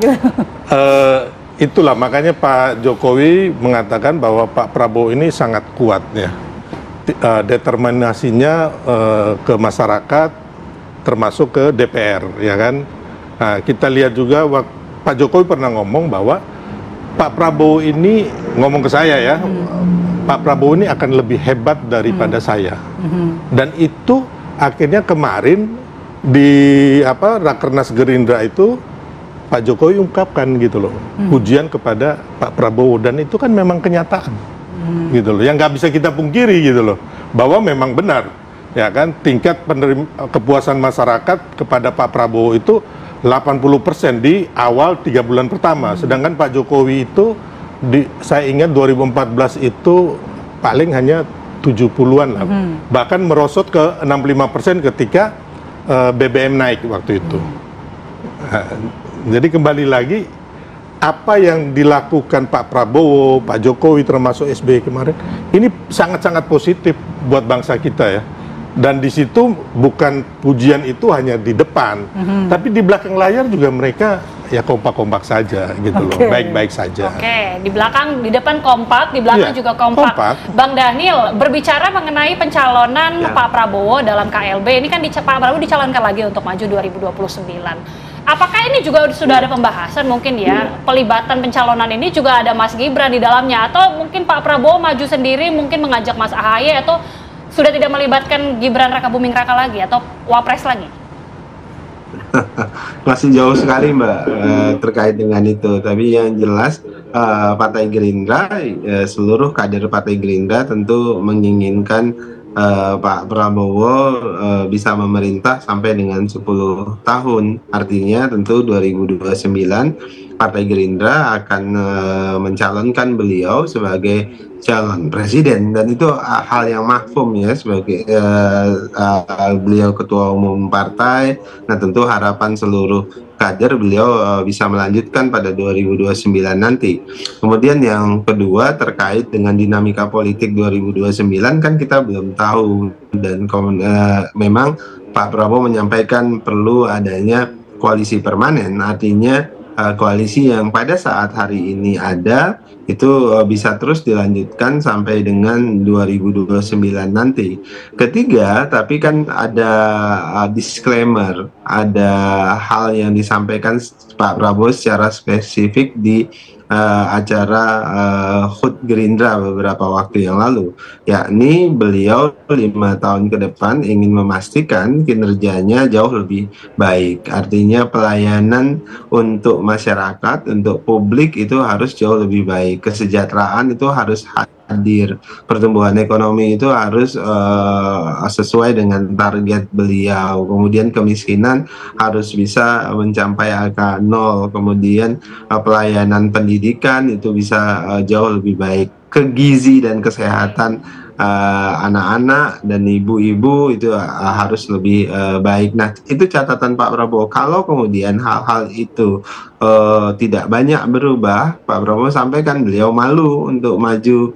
Itulah makanya Pak Jokowi mengatakan bahwa Pak Prabowo ini sangat kuat ya, determinasinya ke masyarakat, termasuk ke DPR, ya kan. Nah, kita lihat juga Pak Jokowi pernah ngomong bahwa Pak Prabowo ini, ngomong ke saya ya, Pak Prabowo ini akan lebih hebat daripada saya. Dan itu akhirnya kemarin di Rakernas Gerindra itu Pak Jokowi ungkapkan gitu loh, pujian kepada Pak Prabowo, dan itu kan memang kenyataan gitu loh, yang nggak bisa kita pungkiri gitu loh, bahwa memang benar. Ya kan, tingkat kepuasan masyarakat kepada Pak Prabowo itu 80% di awal 3 bulan pertama, sedangkan Pak Jokowi itu Saya ingat 2014 itu paling hanya 70-an lah. Bahkan merosot ke 65% ketika BBM naik waktu itu. Jadi kembali lagi, apa yang dilakukan Pak Prabowo, Pak Jokowi, termasuk SBY kemarin, ini sangat-sangat positif buat bangsa kita ya. Dan di situ bukan pujian itu hanya di depan, tapi di belakang layar juga mereka ya kompak-kompak saja gitu loh, baik-baik saja.
Di belakang, di depan kompak, di belakang juga kompak. Bang Daniel, berbicara mengenai pencalonan Pak Prabowo dalam KLB, ini kan Pak Prabowo dicalonkan lagi untuk maju 2029. Apakah ini juga sudah ada pembahasan mungkin ya, pelibatan pencalonan ini juga ada Mas Gibran di dalamnya, atau mungkin Pak Prabowo maju sendiri, mungkin mengajak Mas AHY, atau sudah tidak melibatkan Gibran Rakabuming Raka lagi atau Wapres lagi?
Masih jauh sekali Mbak terkait dengan itu. Tapi yang jelas Partai Gerindra, seluruh kader Partai Gerindra tentu menginginkan Pak Prabowo bisa memerintah sampai dengan 10 tahun. Artinya tentu 2029 Partai Gerindra akan mencalonkan beliau sebagai calon presiden, dan itu hal yang mafhum ya, sebagai beliau ketua umum partai. Nah tentu harapan seluruh kader beliau bisa melanjutkan pada 2029 nanti. Kemudian yang kedua terkait dengan dinamika politik 2029 kan kita belum tahu, dan memang Pak Prabowo menyampaikan perlu adanya koalisi permanen, artinya koalisi yang pada saat hari ini ada itu bisa terus dilanjutkan sampai dengan 2029 nanti. Ketiga, tapi kan ada disclaimer, ada hal yang disampaikan Pak Prabowo secara spesifik di acara HUT Gerindra beberapa waktu yang lalu, yakni beliau 5 tahun ke depan ingin memastikan kinerjanya jauh lebih baik. Artinya pelayanan untuk masyarakat, untuk publik itu harus jauh lebih baik, kesejahteraan itu harus hadir, pertumbuhan ekonomi itu harus sesuai dengan target beliau, kemudian kemiskinan harus bisa mencapai angka 0, kemudian pelayanan pendidikan itu bisa jauh lebih baik, gizi dan kesehatan anak-anak dan ibu-ibu itu harus lebih baik. Nah itu catatan Pak Prabowo. Kalau kemudian hal-hal itu tidak banyak berubah, Pak Prabowo sampaikan beliau malu untuk maju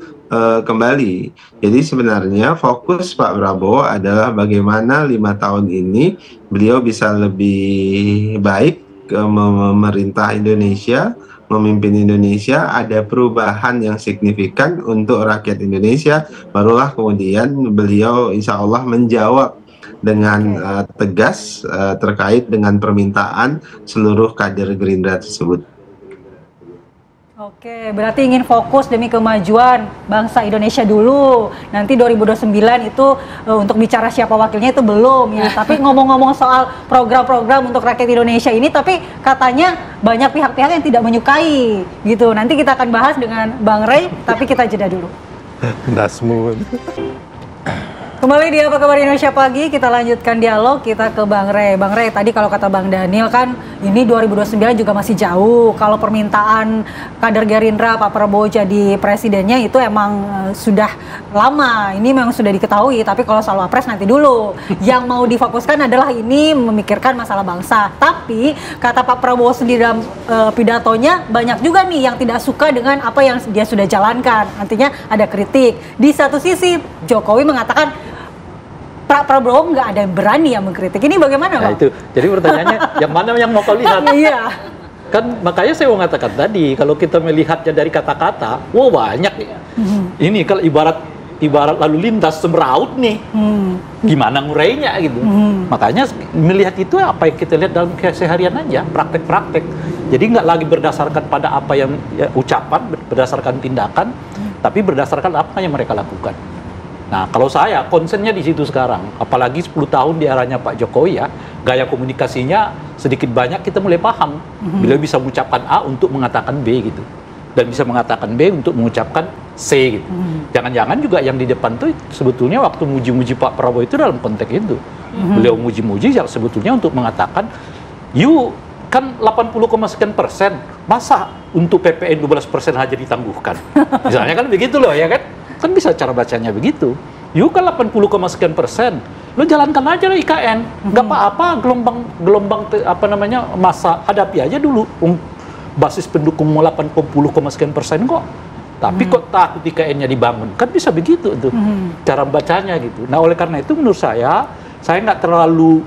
kembali. Jadi sebenarnya fokus Pak Prabowo adalah bagaimana 5 tahun ini beliau bisa lebih baik memerintah Indonesia, memimpin Indonesia, ada perubahan yang signifikan untuk rakyat Indonesia, barulah kemudian beliau insya Allah menjawab dengan tegas terkait dengan permintaan seluruh kader Gerindra tersebut.
Oke, berarti ingin fokus demi kemajuan bangsa Indonesia dulu. Nanti 2029 itu untuk bicara siapa wakilnya itu belum ya. Tapi ngomong-ngomong soal program-program untuk rakyat Indonesia ini, tapi katanya banyak pihak-pihak yang tidak menyukai gitu. Nanti kita akan bahas dengan Bang Rey, tapi kita jeda dulu.
Dasmu.
Kembali di Apa Kabar Indonesia Pagi, kita lanjutkan dialog kita ke Bang Rey. Bang Rey, tadi kalau kata Bang Daniel kan ini 2029 juga masih jauh. Kalau permintaan kader Gerindra Pak Prabowo jadi presidennya itu emang sudah lama. Ini memang sudah diketahui, tapi kalau soal Wapres nanti dulu. Yang mau difokuskan adalah ini memikirkan masalah bangsa. Tapi kata Pak Prabowo sendiri dalam pidatonya, banyak juga nih yang tidak suka dengan apa yang dia sudah jalankan. Artinya ada kritik. Di satu sisi Jokowi mengatakan Pak Prabowo nggak ada yang berani yang mengkritik. Ini bagaimana, Pak?
Nah, itu. Jadi pertanyaannya, yang mana yang mau kau lihat?
Iya.
Kan makanya saya mau mengatakan tadi, kalau kita melihatnya dari kata-kata, wah banyak. Ini kalau ibarat lalu lintas semeraut nih, gimana ngurainya gitu. Makanya melihat itu apa yang kita lihat dalam keseharian aja, praktek-praktek. Jadi nggak lagi berdasarkan pada apa yang ucapan, berdasarkan tindakan, tapi berdasarkan apa yang mereka lakukan. Nah, kalau saya concernnya di situ sekarang, apalagi 10 tahun di arahnya Pak Jokowi ya, gaya komunikasinya sedikit banyak kita mulai paham. Beliau bisa mengucapkan A untuk mengatakan B gitu, dan bisa mengatakan B untuk mengucapkan C gitu. Jangan-jangan juga yang di depan tuh sebetulnya waktu muji-muji Pak Prabowo itu dalam konteks itu. Beliau muji-muji yang sebetulnya untuk mengatakan, you kan 80,sekian%, masa untuk PPN 12% aja ditangguhkan? Misalnya kan begitu loh ya kan? Kan bisa cara bacanya begitu. Yuk kan 80,sekian%, lo jalankan aja lah IKN, nggak apa-apa gelombang apa namanya masa hadapi aja dulu. Basis pendukung 80,sekian% kok. Tapi kok takut IKN-nya dibangun? Kan bisa begitu tuh cara bacanya gitu. Nah oleh karena itu menurut saya nggak terlalu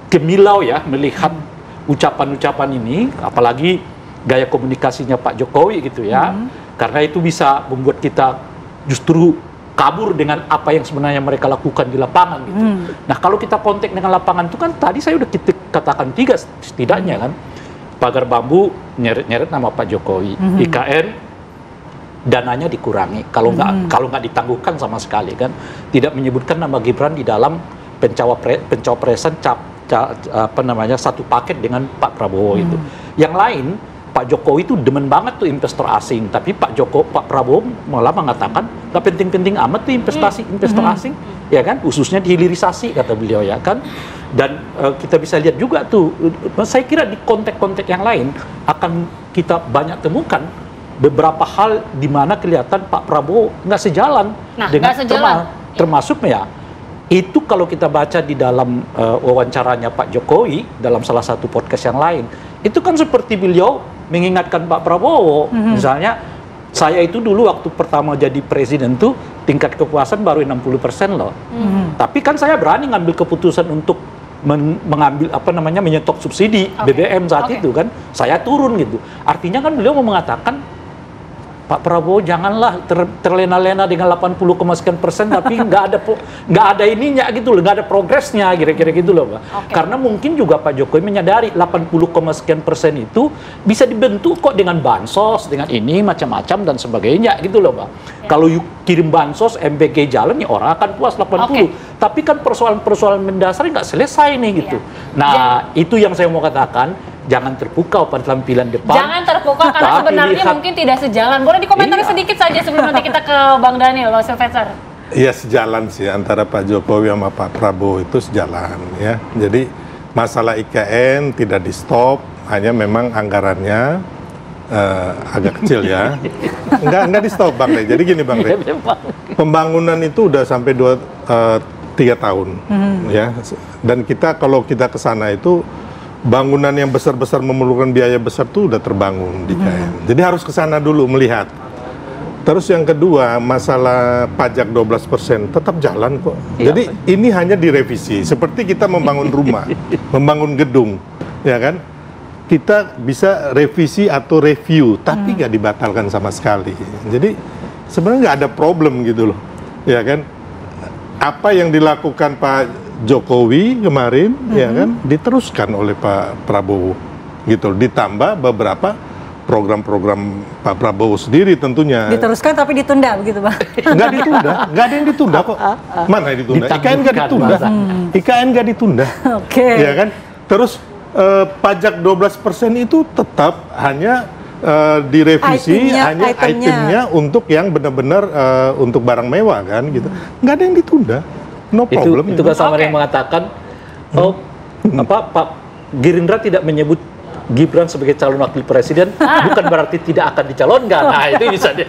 gemilau ya melihat ucapan-ucapan ini, apalagi gaya komunikasinya Pak Jokowi gitu ya. Karena itu bisa membuat kita justru kabur dengan apa yang sebenarnya mereka lakukan di lapangan gitu. Nah kalau kita kontak dengan lapangan itu kan tadi saya udah katakan 3 setidaknya kan. Pagar Bambu nyeret-nyeret nama Pak Jokowi, IKN dananya dikurangi kalau nggak ditangguhkan sama sekali kan, tidak menyebutkan nama Gibran di dalam pencapresan apa namanya satu paket dengan Pak Prabowo itu. Yang lain Pak Jokowi itu demen banget tuh investor asing, tapi Pak Prabowo malah mengatakan nggak penting-penting amat tuh investor asing, ya kan, khususnya di hilirisasi kata beliau ya kan. Dan kita bisa lihat juga tuh, saya kira di konteks-konteks yang lain akan kita banyak temukan beberapa hal di mana kelihatan Pak Prabowo nggak sejalan dengan termasuk ya. Itu kalau kita baca di dalam wawancaranya Pak Jokowi dalam salah satu podcast yang lain, itu kan seperti beliau mengingatkan Pak Prabowo, misalnya saya itu dulu waktu pertama jadi presiden tuh tingkat kepuasan baru 60% loh. Tapi kan saya berani ngambil keputusan untuk mengambil apa namanya menyetop subsidi BBM saat itu kan, saya turun gitu. Artinya kan beliau mau mengatakan Pak Prabowo janganlah terlena-lena dengan 80,sekian% tapi nggak ada ininya gitu loh, nggak ada progresnya kira-kira gitu loh Pak. Karena mungkin juga Pak Jokowi menyadari 80,sekian% itu bisa dibentuk kok dengan bansos, dengan ini macam-macam dan sebagainya gitu loh Pak. Kalau kirim bansos MBG jalan ya orang akan puas 80. Tapi kan persoalan-persoalan mendasar nggak selesai nih gitu. Nah itu yang saya mau katakan. Jangan terpukau pada tampilan depan. Jangan terpukau
karena sebenarnya mungkin tidak sejalan. Boleh dikomentari sedikit saja sebelum nanti kita ke Bang Daniel, Bang Sylvester.
Iya sejalan sih antara Pak Jokowi sama Pak Prabowo itu sejalan ya. Jadi masalah IKN tidak di stop, hanya memang anggarannya agak kecil ya. Enggak di stop Bang Rey. Jadi gini Bang Rey, pembangunan itu udah sampai 3 tahun ya. Dan kalau kita ke sana itu bangunan yang besar-besar memerlukan biaya besar tuh udah terbangun di IKN. Jadi harus ke sana dulu melihat. Terus yang kedua, masalah pajak 12% tetap jalan kok. Jadi ini hanya direvisi. Seperti kita membangun rumah, membangun gedung, ya kan? Kita bisa revisi atau review, tapi nggak dibatalkan sama sekali. Jadi sebenarnya nggak ada problem gitu loh, ya kan? Apa yang dilakukan Pak Jokowi kemarin, ya kan, diteruskan oleh Pak Prabowo, gitu. Ditambah beberapa program-program Pak Prabowo sendiri tentunya.
Diteruskan tapi ditunda begitu Bang?
Nggak ditunda, nggak ada yang ditunda kok. Mana yang ditunda? IKN nggak ditunda. IKN nggak ditunda. Ya kan. Terus pajak 12% itu tetap hanya direvisi, hanya itemnya untuk yang benar-benar untuk barang mewah kan, gitu. Nggak ada yang ditunda. No problem.
Itu sama yang mengatakan Pak Gerindra tidak menyebut Gibran sebagai calon wakil presiden bukan berarti tidak akan dicalonkan. Nah itu bisa deh.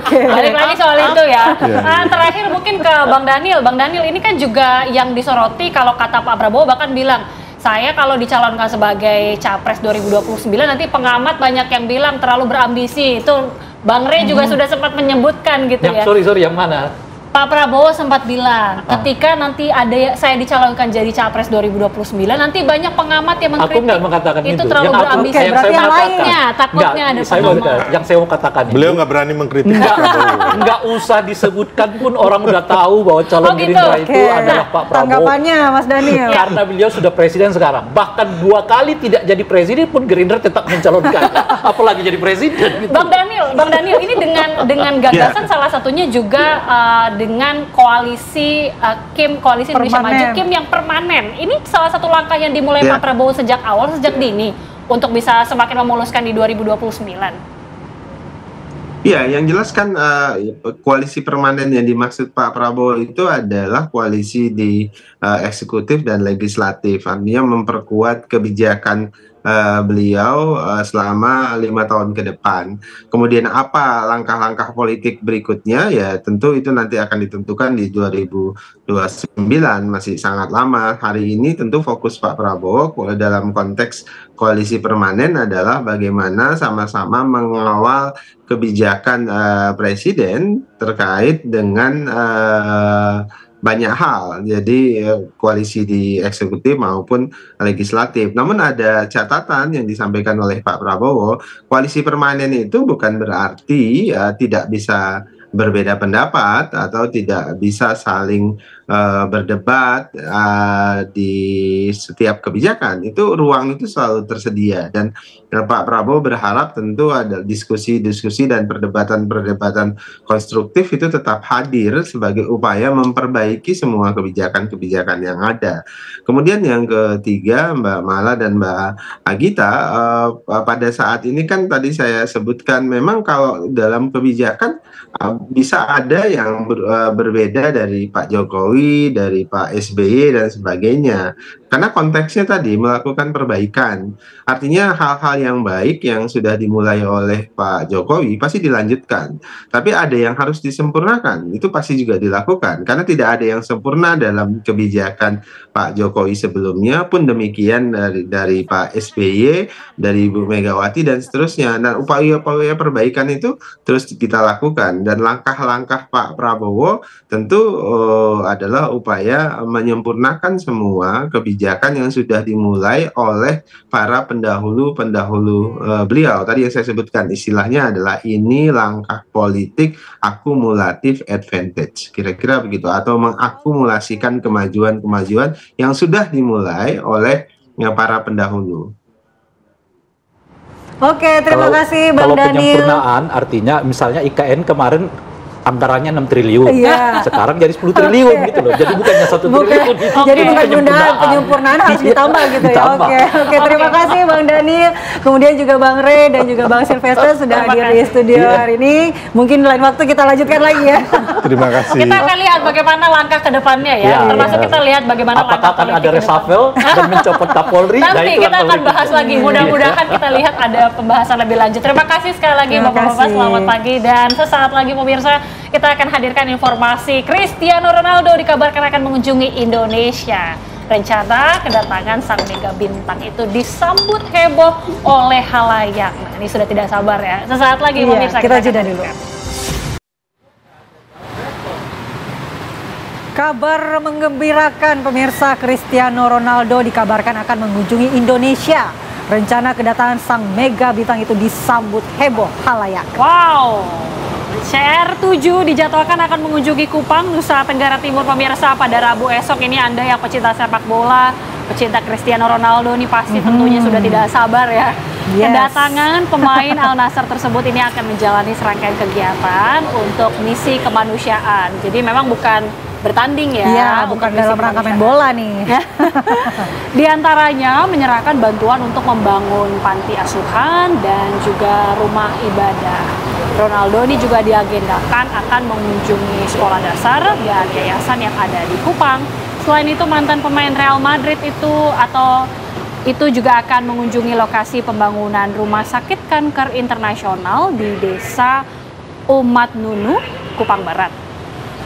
Balik lagi soal itu ya. Nah, terakhir mungkin ke Bang Daniel. Bang Daniel ini kan juga yang disoroti kalau kata Pak Prabowo bahkan bilang saya kalau dicalonkan sebagai capres 2029 nanti pengamat banyak yang bilang terlalu berambisi. Itu Bang Rey juga sudah sempat menyebutkan gitu ya.
Sorry yang mana?
Pak Prabowo sempat bilang ketika nanti saya dicalonkan jadi capres 2029 nanti banyak pengamat yang mengkritik.
Aku nggak mengatakan itu.
Itu terlalu berambisi.
Berarti yang lainnya
takutnya ada pengamat.
Yang saya mau katakan
beliau nggak berani mengkritik.
Nggak usah disebutkan pun orang udah tahu bahwa calon Gerindra itu adalah Pak Prabowo.
Tanggapannya Mas Daniel.
Karena beliau sudah presiden sekarang. Bahkan 2 kali tidak jadi presiden pun Gerindra tetap mencalonkan. Apalagi jadi presiden. Gitu.
Bang Daniel ini dengan gagasan salah satunya juga dengan koalisi koalisi Indonesia Maju Kim yang permanen. Ini salah satu langkah yang dimulai Pak Prabowo sejak awal, sejak dini untuk bisa semakin memuluskan di 2029.
Iya, yang jelas kan koalisi permanen yang dimaksud Pak Prabowo itu adalah koalisi di eksekutif dan legislatif, artinya memperkuat kebijakan beliau selama 5 tahun ke depan. Kemudian apa langkah-langkah politik berikutnya, ya tentu itu nanti akan ditentukan di 2029, masih sangat lama. Hari ini tentu fokus Pak Prabowo dalam konteks koalisi permanen adalah bagaimana sama-sama mengawal kebijakan presiden terkait dengan banyak hal, jadi koalisi di eksekutif maupun legislatif. Namun ada catatan yang disampaikan oleh Pak Prabowo, koalisi permanen itu bukan berarti tidak bisa berbeda pendapat atau tidak bisa saling berdebat di setiap kebijakan. Itu ruang itu selalu tersedia, dan Pak Prabowo berharap tentu ada diskusi-diskusi dan perdebatan-perdebatan konstruktif itu tetap hadir sebagai upaya memperbaiki semua kebijakan-kebijakan yang ada. Kemudian yang ketiga, Mbak Mala dan Mbak Agita, pada saat ini kan tadi saya sebutkan memang kalau dalam kebijakan bisa ada yang berbeda dari Pak Jokowi, dari Pak SBY dan sebagainya. Karena konteksnya tadi melakukan perbaikan. Artinya hal-hal yang baik yang sudah dimulai oleh Pak Jokowi pasti dilanjutkan. Tapi ada yang harus disempurnakan, itu pasti juga dilakukan. Karena tidak ada yang sempurna dalam kebijakan Pak Jokowi sebelumnya, pun demikian dari Pak SBY, dari Ibu Megawati dan seterusnya. Dan upaya-upaya perbaikan itu terus kita lakukan. Dan langkah-langkah Pak Prabowo tentu adalah upaya menyempurnakan semua kebijakan yang sudah dimulai oleh para pendahulu beliau. Tadi yang saya sebutkan istilahnya adalah ini langkah politik akumulatif advantage, kira-kira begitu, atau mengakumulasikan kemajuan-kemajuan yang sudah dimulai oleh para pendahulu.
Oke, terima kasih Bang
Daniel. Kalau penyempurnaan artinya misalnya IKN kemarin anggarannya 6 triliun, sekarang jadi 10 triliun gitu loh. Jadi bukannya 1 triliun.
Jadi bukan penyempurnaan harus ditambah gitu ya. Oke, terima kasih Bang Daniel. Kemudian juga Bang Rey dan juga Bang Sylvester sudah hadir di studio hari ini. Mungkin lain waktu kita lanjutkan lagi ya.
Terima kasih.
Kita akan lihat bagaimana langkah ke depannya ya. Termasuk kita lihat bagaimana
apakah akan ada reshuffle dan mencopot Kapolri.
Nanti kita akan bahas lagi. Mudah-mudahan kita lihat ada pembahasan lebih lanjut. Terima kasih sekali lagi Bapak-bapak, selamat pagi, dan sesaat lagi pemirsa kita akan hadirkan informasi Cristiano Ronaldo dikabarkan akan mengunjungi Indonesia. Rencana kedatangan sang mega bintang itu disambut heboh oleh halayak. Nah, ini sudah tidak sabar ya. Sesaat lagi pemirsa
kita jeda dulu. Kabar menggembirakan pemirsa, Cristiano Ronaldo dikabarkan akan mengunjungi Indonesia. Rencana kedatangan sang mega bintang itu disambut heboh halayak.
Wow. CR7 dijadwalkan akan mengunjungi Kupang, Nusa Tenggara Timur pemirsa pada Rabu esok. Ini Anda yang pecinta sepak bola, pecinta Cristiano Ronaldo ini pasti tentunya sudah tidak sabar ya. Kedatangan pemain Al Nassr tersebut ini akan menjalani serangkaian kegiatan untuk misi kemanusiaan. Jadi memang bukan bertanding ya.
Iya, bukan dalam rangka main bola nih.
Di antaranya menyerahkan bantuan untuk membangun panti asuhan dan juga rumah ibadah. Ronaldo ini juga diagendakan akan mengunjungi sekolah dasar dan yayasan yang ada di Kupang. Selain itu mantan pemain Real Madrid itu juga akan mengunjungi lokasi pembangunan rumah sakit kanker internasional di desa Umat Nunu, Kupang Barat.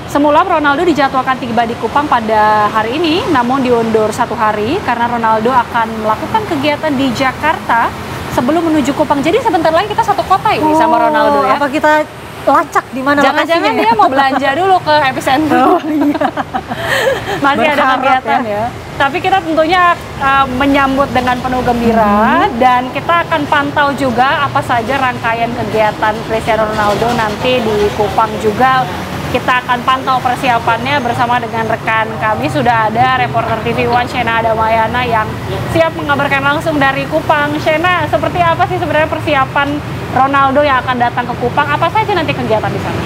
Semula Ronaldo dijadwalkan tiba di Kupang pada hari ini, namun diundur 1 hari karena Ronaldo akan melakukan kegiatan di Jakarta sebelum menuju Kupang. Jadi sebentar lagi kita satu kota ini sama Ronaldo ya.
Apa kita lacak di mana lokasinya?
Jangan-jangan dia mau belanja dulu ke epicentrum. Masih ada kegiatan ya. Tapi kita tentunya menyambut dengan penuh gembira dan kita akan pantau juga apa saja rangkaian kegiatan Cristiano Ronaldo nanti di Kupang juga. Kita akan pantau persiapannya bersama dengan rekan kami. Sudah ada reporter TV One Shena Adamayana yang siap mengabarkan langsung dari Kupang. Shena, seperti apa sih sebenarnya persiapan Ronaldo yang akan datang ke Kupang? Apa saja nanti kegiatan di sana?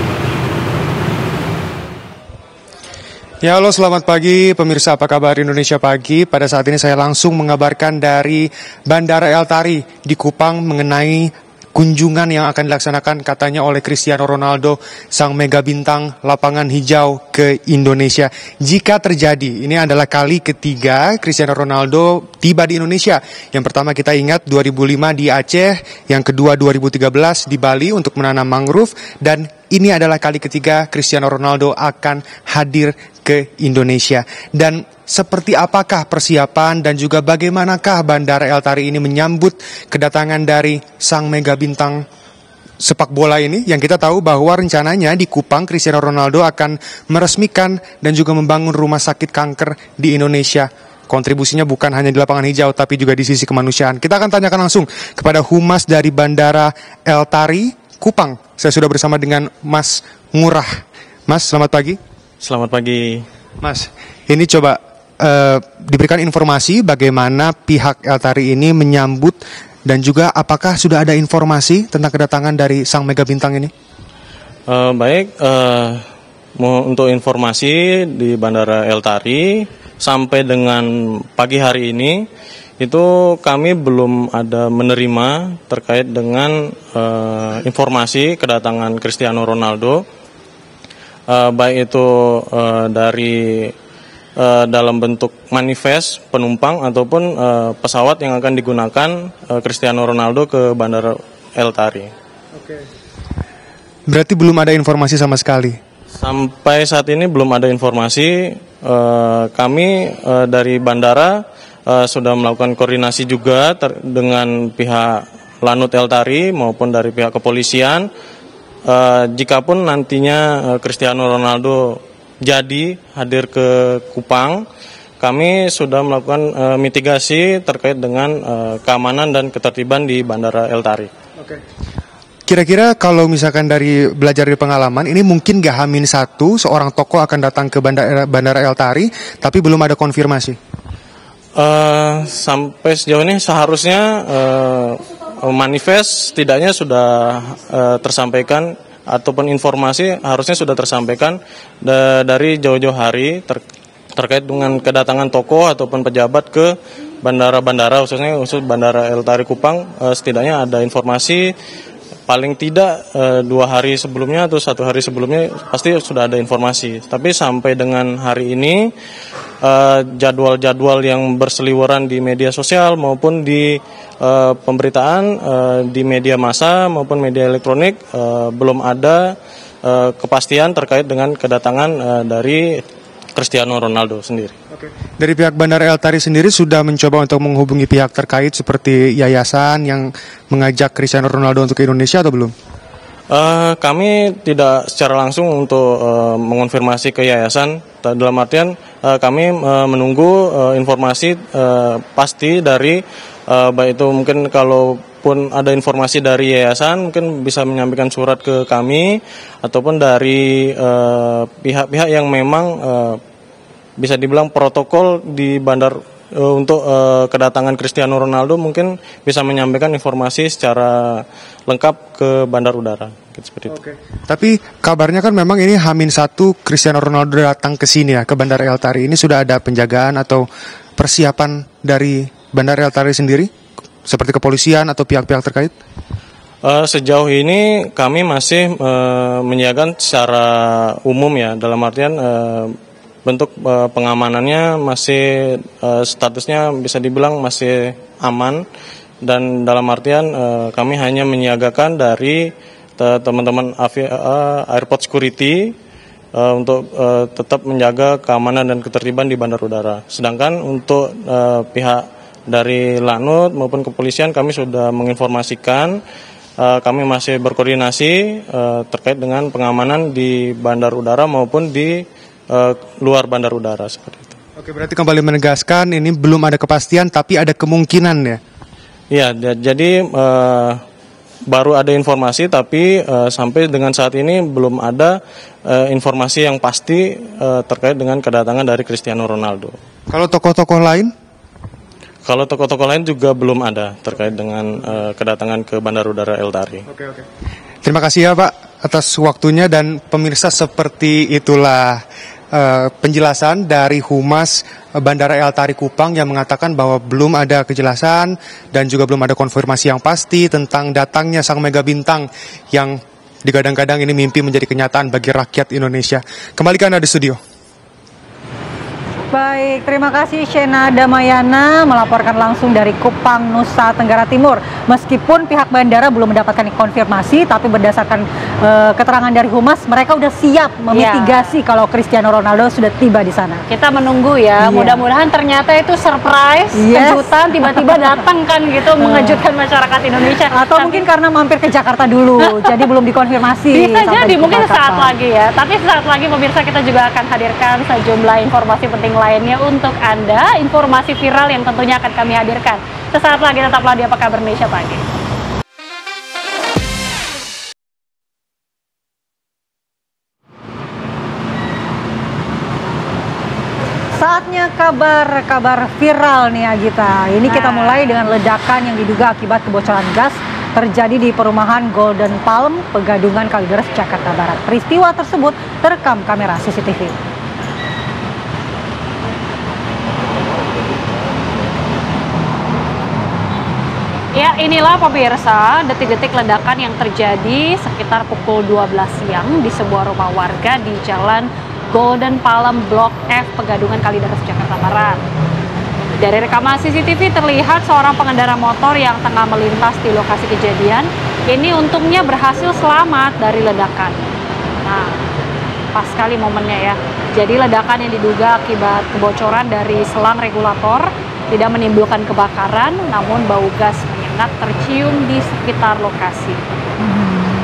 Ya, halo, selamat pagi pemirsa, apa kabar Indonesia Pagi. Pada saat ini saya langsung mengabarkan dari Bandara El Tari di Kupang mengenai kunjungan yang akan dilaksanakan katanya oleh Cristiano Ronaldo, sang mega bintang lapangan hijau ke Indonesia. Jika terjadi, ini adalah kali ketiga Cristiano Ronaldo tiba di Indonesia. Yang pertama kita ingat 2005 di Aceh, yang kedua 2013 di Bali untuk menanam mangrove, dan ini adalah kali ketiga Cristiano Ronaldo akan hadir ke Indonesia. Dan seperti apakah persiapan dan juga bagaimanakah Bandara El Tari ini menyambut kedatangan dari sang mega bintang sepak bola ini, yang kita tahu bahwa rencananya di Kupang Cristiano Ronaldo akan meresmikan dan juga membangun rumah sakit kanker di Indonesia. Kontribusinya bukan hanya di lapangan hijau tapi juga di sisi kemanusiaan. Kita akan tanyakan langsung kepada Humas dari Bandara El Tari Kupang. Saya sudah bersama dengan Mas Ngurah. Mas, selamat pagi.
Selamat pagi.
Mas, ini coba diberikan informasi bagaimana pihak El Tari ini menyambut dan juga apakah sudah ada informasi tentang kedatangan dari sang mega bintang ini?
Baik, untuk informasi di Bandara El Tari sampai dengan pagi hari ini itu kami belum ada menerima terkait dengan informasi kedatangan Cristiano Ronaldo, baik itu dari dalam bentuk manifest penumpang ataupun pesawat yang akan digunakan Cristiano Ronaldo ke Bandara El Tari.
Oke. Berarti belum ada informasi sama sekali?
Sampai saat ini belum ada informasi. Kami dari bandara sudah melakukan koordinasi juga dengan pihak Lanut El Tari maupun dari pihak kepolisian. Jikapun nantinya Cristiano Ronaldo jadi hadir ke Kupang, kami sudah melakukan mitigasi terkait dengan keamanan dan ketertiban di Bandara El Tari.
Oke. Kira-kira kalau misalkan dari belajar dari pengalaman, ini mungkin gak H-1 seorang tokoh akan datang ke Bandara El Tari, tapi belum ada konfirmasi?
Sampai sejauh ini seharusnya manifest setidaknya sudah tersampaikan, ataupun informasi harusnya sudah tersampaikan dari jauh-jauh hari terkait dengan kedatangan tokoh ataupun pejabat ke bandara-bandara, khusus Bandara El Tari Kupang. Setidaknya ada informasi paling tidak 2 hari sebelumnya atau 1 hari sebelumnya pasti sudah ada informasi. Tapi sampai dengan hari ini jadwal-jadwal yang berseliweran di media sosial maupun di pemberitaan di media massa maupun media elektronik belum ada kepastian terkait dengan kedatangan dari Cristiano Ronaldo sendiri.
Oke. Dari pihak Bandara El Tari sendiri sudah mencoba untuk menghubungi pihak terkait seperti yayasan yang mengajak Cristiano Ronaldo untuk ke Indonesia atau belum?
Kami tidak secara langsung untuk mengonfirmasi ke yayasan. Dalam artian kami menunggu informasi pasti dari baik itu mungkin kalaupun ada informasi dari yayasan mungkin bisa menyampaikan surat ke kami ataupun dari pihak-pihak yang memang bisa dibilang protokol di bandar untuk kedatangan Cristiano Ronaldo mungkin bisa menyampaikan informasi secara lengkap ke bandar udara. Seperti itu.
Oke. Tapi kabarnya kan memang ini H-1 Cristiano Ronaldo datang ke sini ya, ke Bandara El Tari. Ini sudah ada penjagaan atau persiapan dari Bandara El Tari sendiri seperti kepolisian atau pihak-pihak terkait?
Sejauh ini kami masih menyiagakan secara umum ya, dalam artian bentuk pengamanannya masih statusnya bisa dibilang masih aman, dan dalam artian kami hanya menyiagakan dari teman-teman airport security untuk tetap menjaga keamanan dan ketertiban di bandar udara. Sedangkan untuk pihak dari Lanut maupun kepolisian kami sudah menginformasikan, kami masih berkoordinasi terkait dengan pengamanan di bandar udara maupun di luar bandar udara seperti itu.
Oke, berarti kembali menegaskan ini belum ada kepastian tapi ada kemungkinan ya?
Iya, jadi baru ada informasi tapi sampai dengan saat ini belum ada informasi yang pasti terkait dengan kedatangan dari Cristiano Ronaldo.
Kalau tokoh-tokoh lain?
Kalau tokoh-tokoh lain juga belum ada terkait dengan kedatangan ke Bandar Udara El Tari.
Oke. Terima kasih ya Pak atas waktunya, dan pemirsa seperti itulah penjelasan dari Humas Bandara El Tari Kupang yang mengatakan bahwa belum ada kejelasan dan juga belum ada konfirmasi yang pasti tentang datangnya sang mega bintang yang digadang-gadang ini mimpi menjadi kenyataan bagi rakyat Indonesia. Kembali ke Anda di studio.
Baik, terima kasih Shena Damayana melaporkan langsung dari Kupang, Nusa Tenggara Timur. Meskipun pihak bandara belum mendapatkan konfirmasi, tapi berdasarkan keterangan dari Humas, mereka sudah siap memitigasi kalau Cristiano Ronaldo sudah tiba di sana.
Kita menunggu ya, mudah-mudahan ternyata itu surprise, kejutan, tiba-tiba datang kan gitu, mengejutkan masyarakat Indonesia.
Atau mungkin karena mampir ke Jakarta dulu, jadi belum dikonfirmasi.
Bisa jadi, mungkin sesaat lagi ya. Tapi sesaat lagi pemirsa kita juga akan hadirkan sejumlah informasi penting lainnya untuk Anda, informasi viral yang tentunya akan kami hadirkan. Sesaat lagi tetaplah di Apa Kabar Indonesia Pagi.
Saatnya kabar viral nih Agita. Ini kita mulai dengan ledakan yang diduga akibat kebocoran gas terjadi di perumahan Golden Palm, Pegadungan Kalideres, Jakarta Barat. Peristiwa tersebut terekam kamera CCTV.
Ya, inilah pemirsa detik-detik ledakan yang terjadi sekitar pukul 12 siang di sebuah rumah warga di Jalan Golden Palm Blok F, Pegadungan Kalideres, Jakarta Barat. Dari rekaman CCTV terlihat seorang pengendara motor yang tengah melintas di lokasi kejadian. Ini untungnya berhasil selamat dari ledakan. Nah, pas sekali momennya ya. Jadi ledakan yang diduga akibat kebocoran dari selang regulator tidak menimbulkan kebakaran, namun bau gas menyengat tercium di sekitar lokasi.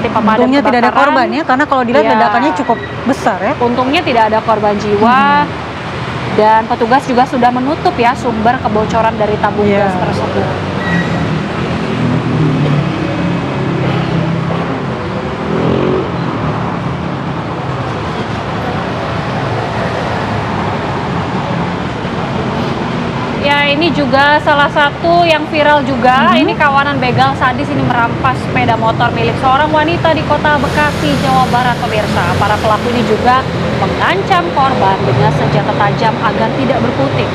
Untungnya tidak ada korban ya, karena kalau dilihat ledakannya cukup besar ya.
Untungnya tidak ada korban jiwa, dan petugas juga sudah menutup ya sumber kebocoran dari tabung gas tersebut. Ya, ini juga salah satu yang viral juga. Ini kawanan begal sadis ini merampas sepeda motor milik seorang wanita di Kota Bekasi, Jawa Barat, pemirsa. Para pelaku ini juga mengancam korban dengan senjata tajam agar tidak berkutik.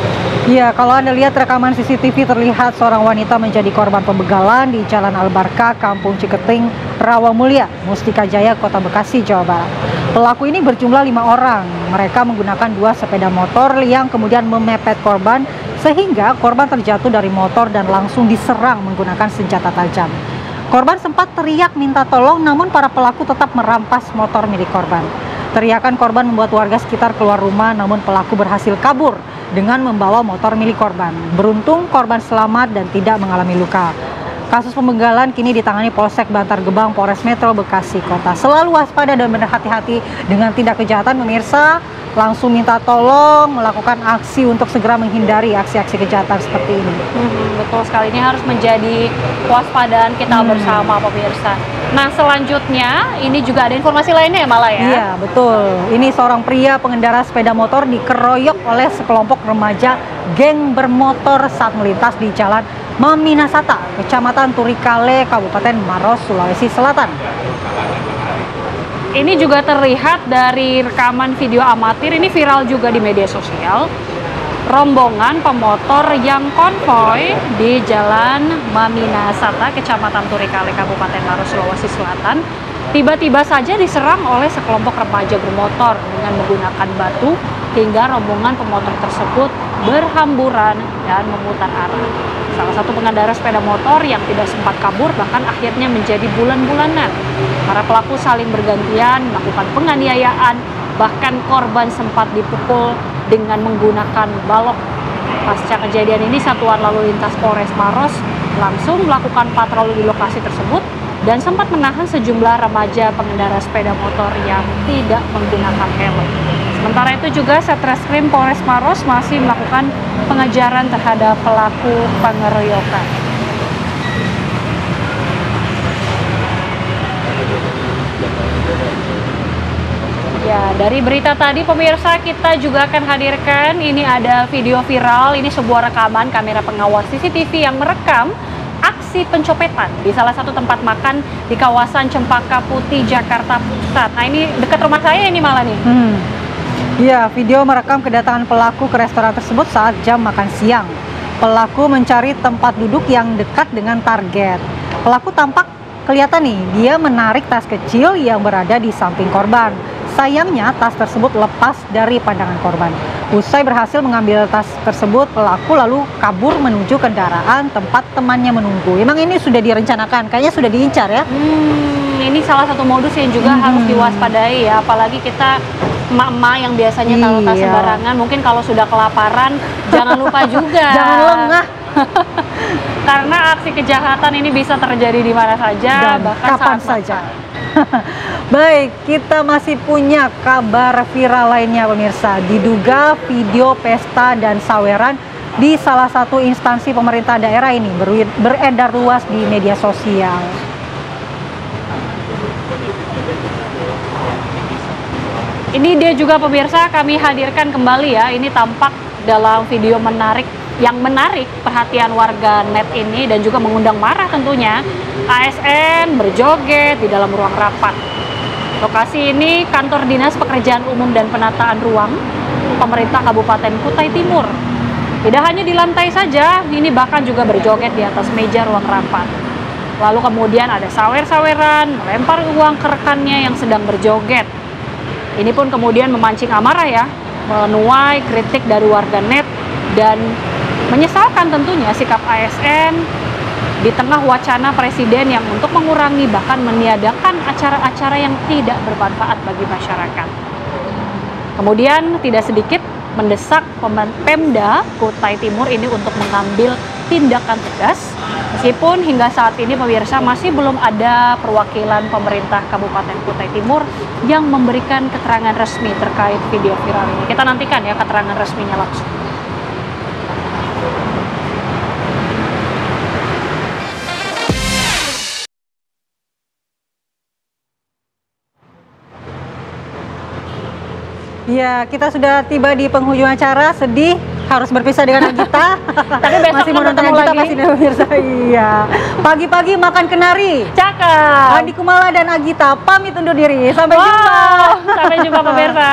Iya, kalau Anda lihat rekaman CCTV terlihat seorang wanita menjadi korban pembegalan di Jalan Albarka, Kampung Ciketing, Rawamulya, Mustika Jaya, Kota Bekasi, Jawa Barat. Pelaku ini berjumlah 5 orang. Mereka menggunakan 2 sepeda motor yang kemudian memepet korban sehingga korban terjatuh dari motor dan langsung diserang menggunakan senjata tajam. Korban sempat teriak minta tolong, namun para pelaku tetap merampas motor milik korban. Teriakan korban membuat warga sekitar keluar rumah, namun pelaku berhasil kabur dengan membawa motor milik korban. Beruntung korban selamat dan tidak mengalami luka. Kasus pembegalan kini ditangani Polsek Bantar Gebang, Polres Metro Bekasi Kota. Selalu waspada dan berhati-hati dengan tindak kejahatan, pemirsa. Langsung minta tolong, melakukan aksi untuk segera menghindari aksi-aksi kejahatan seperti ini.
Betul sekali, ini harus menjadi kewaspadaan kita bersama, pemirsa. Nah, selanjutnya ini juga ada informasi lainnya ya, Mala ya?
Iya, betul. Ini seorang pria pengendara sepeda motor dikeroyok oleh sekelompok remaja geng bermotor saat melintas di Jalan Maminasata, Kecamatan Turikale, Kabupaten Maros, Sulawesi Selatan.
Ini juga terlihat dari rekaman video amatir, ini viral juga di media sosial. Rombongan pemotor yang konvoy di Jalan Maminasata, Kecamatan Turikale, Kabupaten Maros, Sulawesi Selatan, tiba-tiba saja diserang oleh sekelompok remaja bermotor dengan menggunakan batu hingga rombongan pemotor tersebut berhamburan dan memutar arah. Salah satu pengendara sepeda motor yang tidak sempat kabur bahkan akhirnya menjadi bulan-bulanan. Para pelaku saling bergantian melakukan penganiayaan, bahkan korban sempat dipukul dengan menggunakan balok. Pasca kejadian ini, Satuan Lalu Lintas Polres Maros langsung melakukan patroli di lokasi tersebut dan sempat menahan sejumlah remaja pengendara sepeda motor yang tidak menggunakan helm. Sementara itu juga Satreskrim Polres Maros masih melakukan pengejaran terhadap pelaku pengeroyokan. Ya, dari berita tadi pemirsa kita juga akan hadirkan, ini ada video viral, ini sebuah rekaman kamera pengawas CCTV yang merekam aksi pencopetan di salah satu tempat makan di kawasan Cempaka Putih, Jakarta Pusat. Nah, ini dekat rumah saya ini malah nih.
Ya, video merekam kedatangan pelaku ke restoran tersebut saat jam makan siang. Pelaku mencari tempat duduk yang dekat dengan target. Pelaku tampak kelihatan nih, dia menarik tas kecil yang berada di samping korban. Sayangnya tas tersebut lepas dari pandangan korban. Usai berhasil mengambil tas tersebut, pelaku lalu kabur menuju kendaraan tempat temannya menunggu. Emang ini sudah direncanakan, kayaknya sudah diincar ya?
Ini salah satu modus yang juga harus diwaspadai ya, apalagi kita emak-emak yang biasanya taruh tas sembarangan, mungkin kalau sudah kelaparan jangan lupa juga.
Jangan lengah.
Karena aksi kejahatan ini bisa terjadi di mana saja,
Dan
bahkan
kapan saja. Baik, kita masih punya kabar viral lainnya pemirsa. Diduga video pesta dan saweran di salah satu instansi pemerintah daerah ini beredar luas di media sosial.
Ini dia juga pemirsa, kami hadirkan kembali ya. Ini tampak dalam video yang menarik perhatian warga net ini dan juga mengundang marah tentunya. ASN berjoget di dalam ruang rapat. Lokasi ini kantor Dinas Pekerjaan Umum dan Penataan Ruang Pemerintah Kabupaten Kutai Timur. Tidak hanya di lantai saja, ini bahkan juga berjoget di atas meja ruang rapat. Lalu kemudian ada sawer-saweran, melempar uang ke rekannya yang sedang berjoget. Ini pun kemudian memancing amarah ya, menuai kritik dari warganet dan menyesalkan tentunya sikap ASN di tengah wacana presiden yang untuk mengurangi bahkan meniadakan acara-acara yang tidak bermanfaat bagi masyarakat. Kemudian tidak sedikit mendesak Pemda Kutai Timur ini untuk mengambil tindakan tegas, meskipun hingga saat ini pemirsa masih belum ada perwakilan pemerintah Kabupaten Kutai Timur yang memberikan keterangan resmi terkait video viral ini. Kita nantikan ya keterangan resminya langsung.
Ya, kita sudah tiba di penghujung acara. Sedih harus berpisah dengan Agita.
Tapi besok
masih mau nonton
ketemu
Agita
lagi.
pasti pemirsa. Iya. Pagi-pagi makan kenari.
Cakep.
Andi Kumala dan Agita pamit undur diri. Sampai jumpa.
Sampai jumpa pemirsa.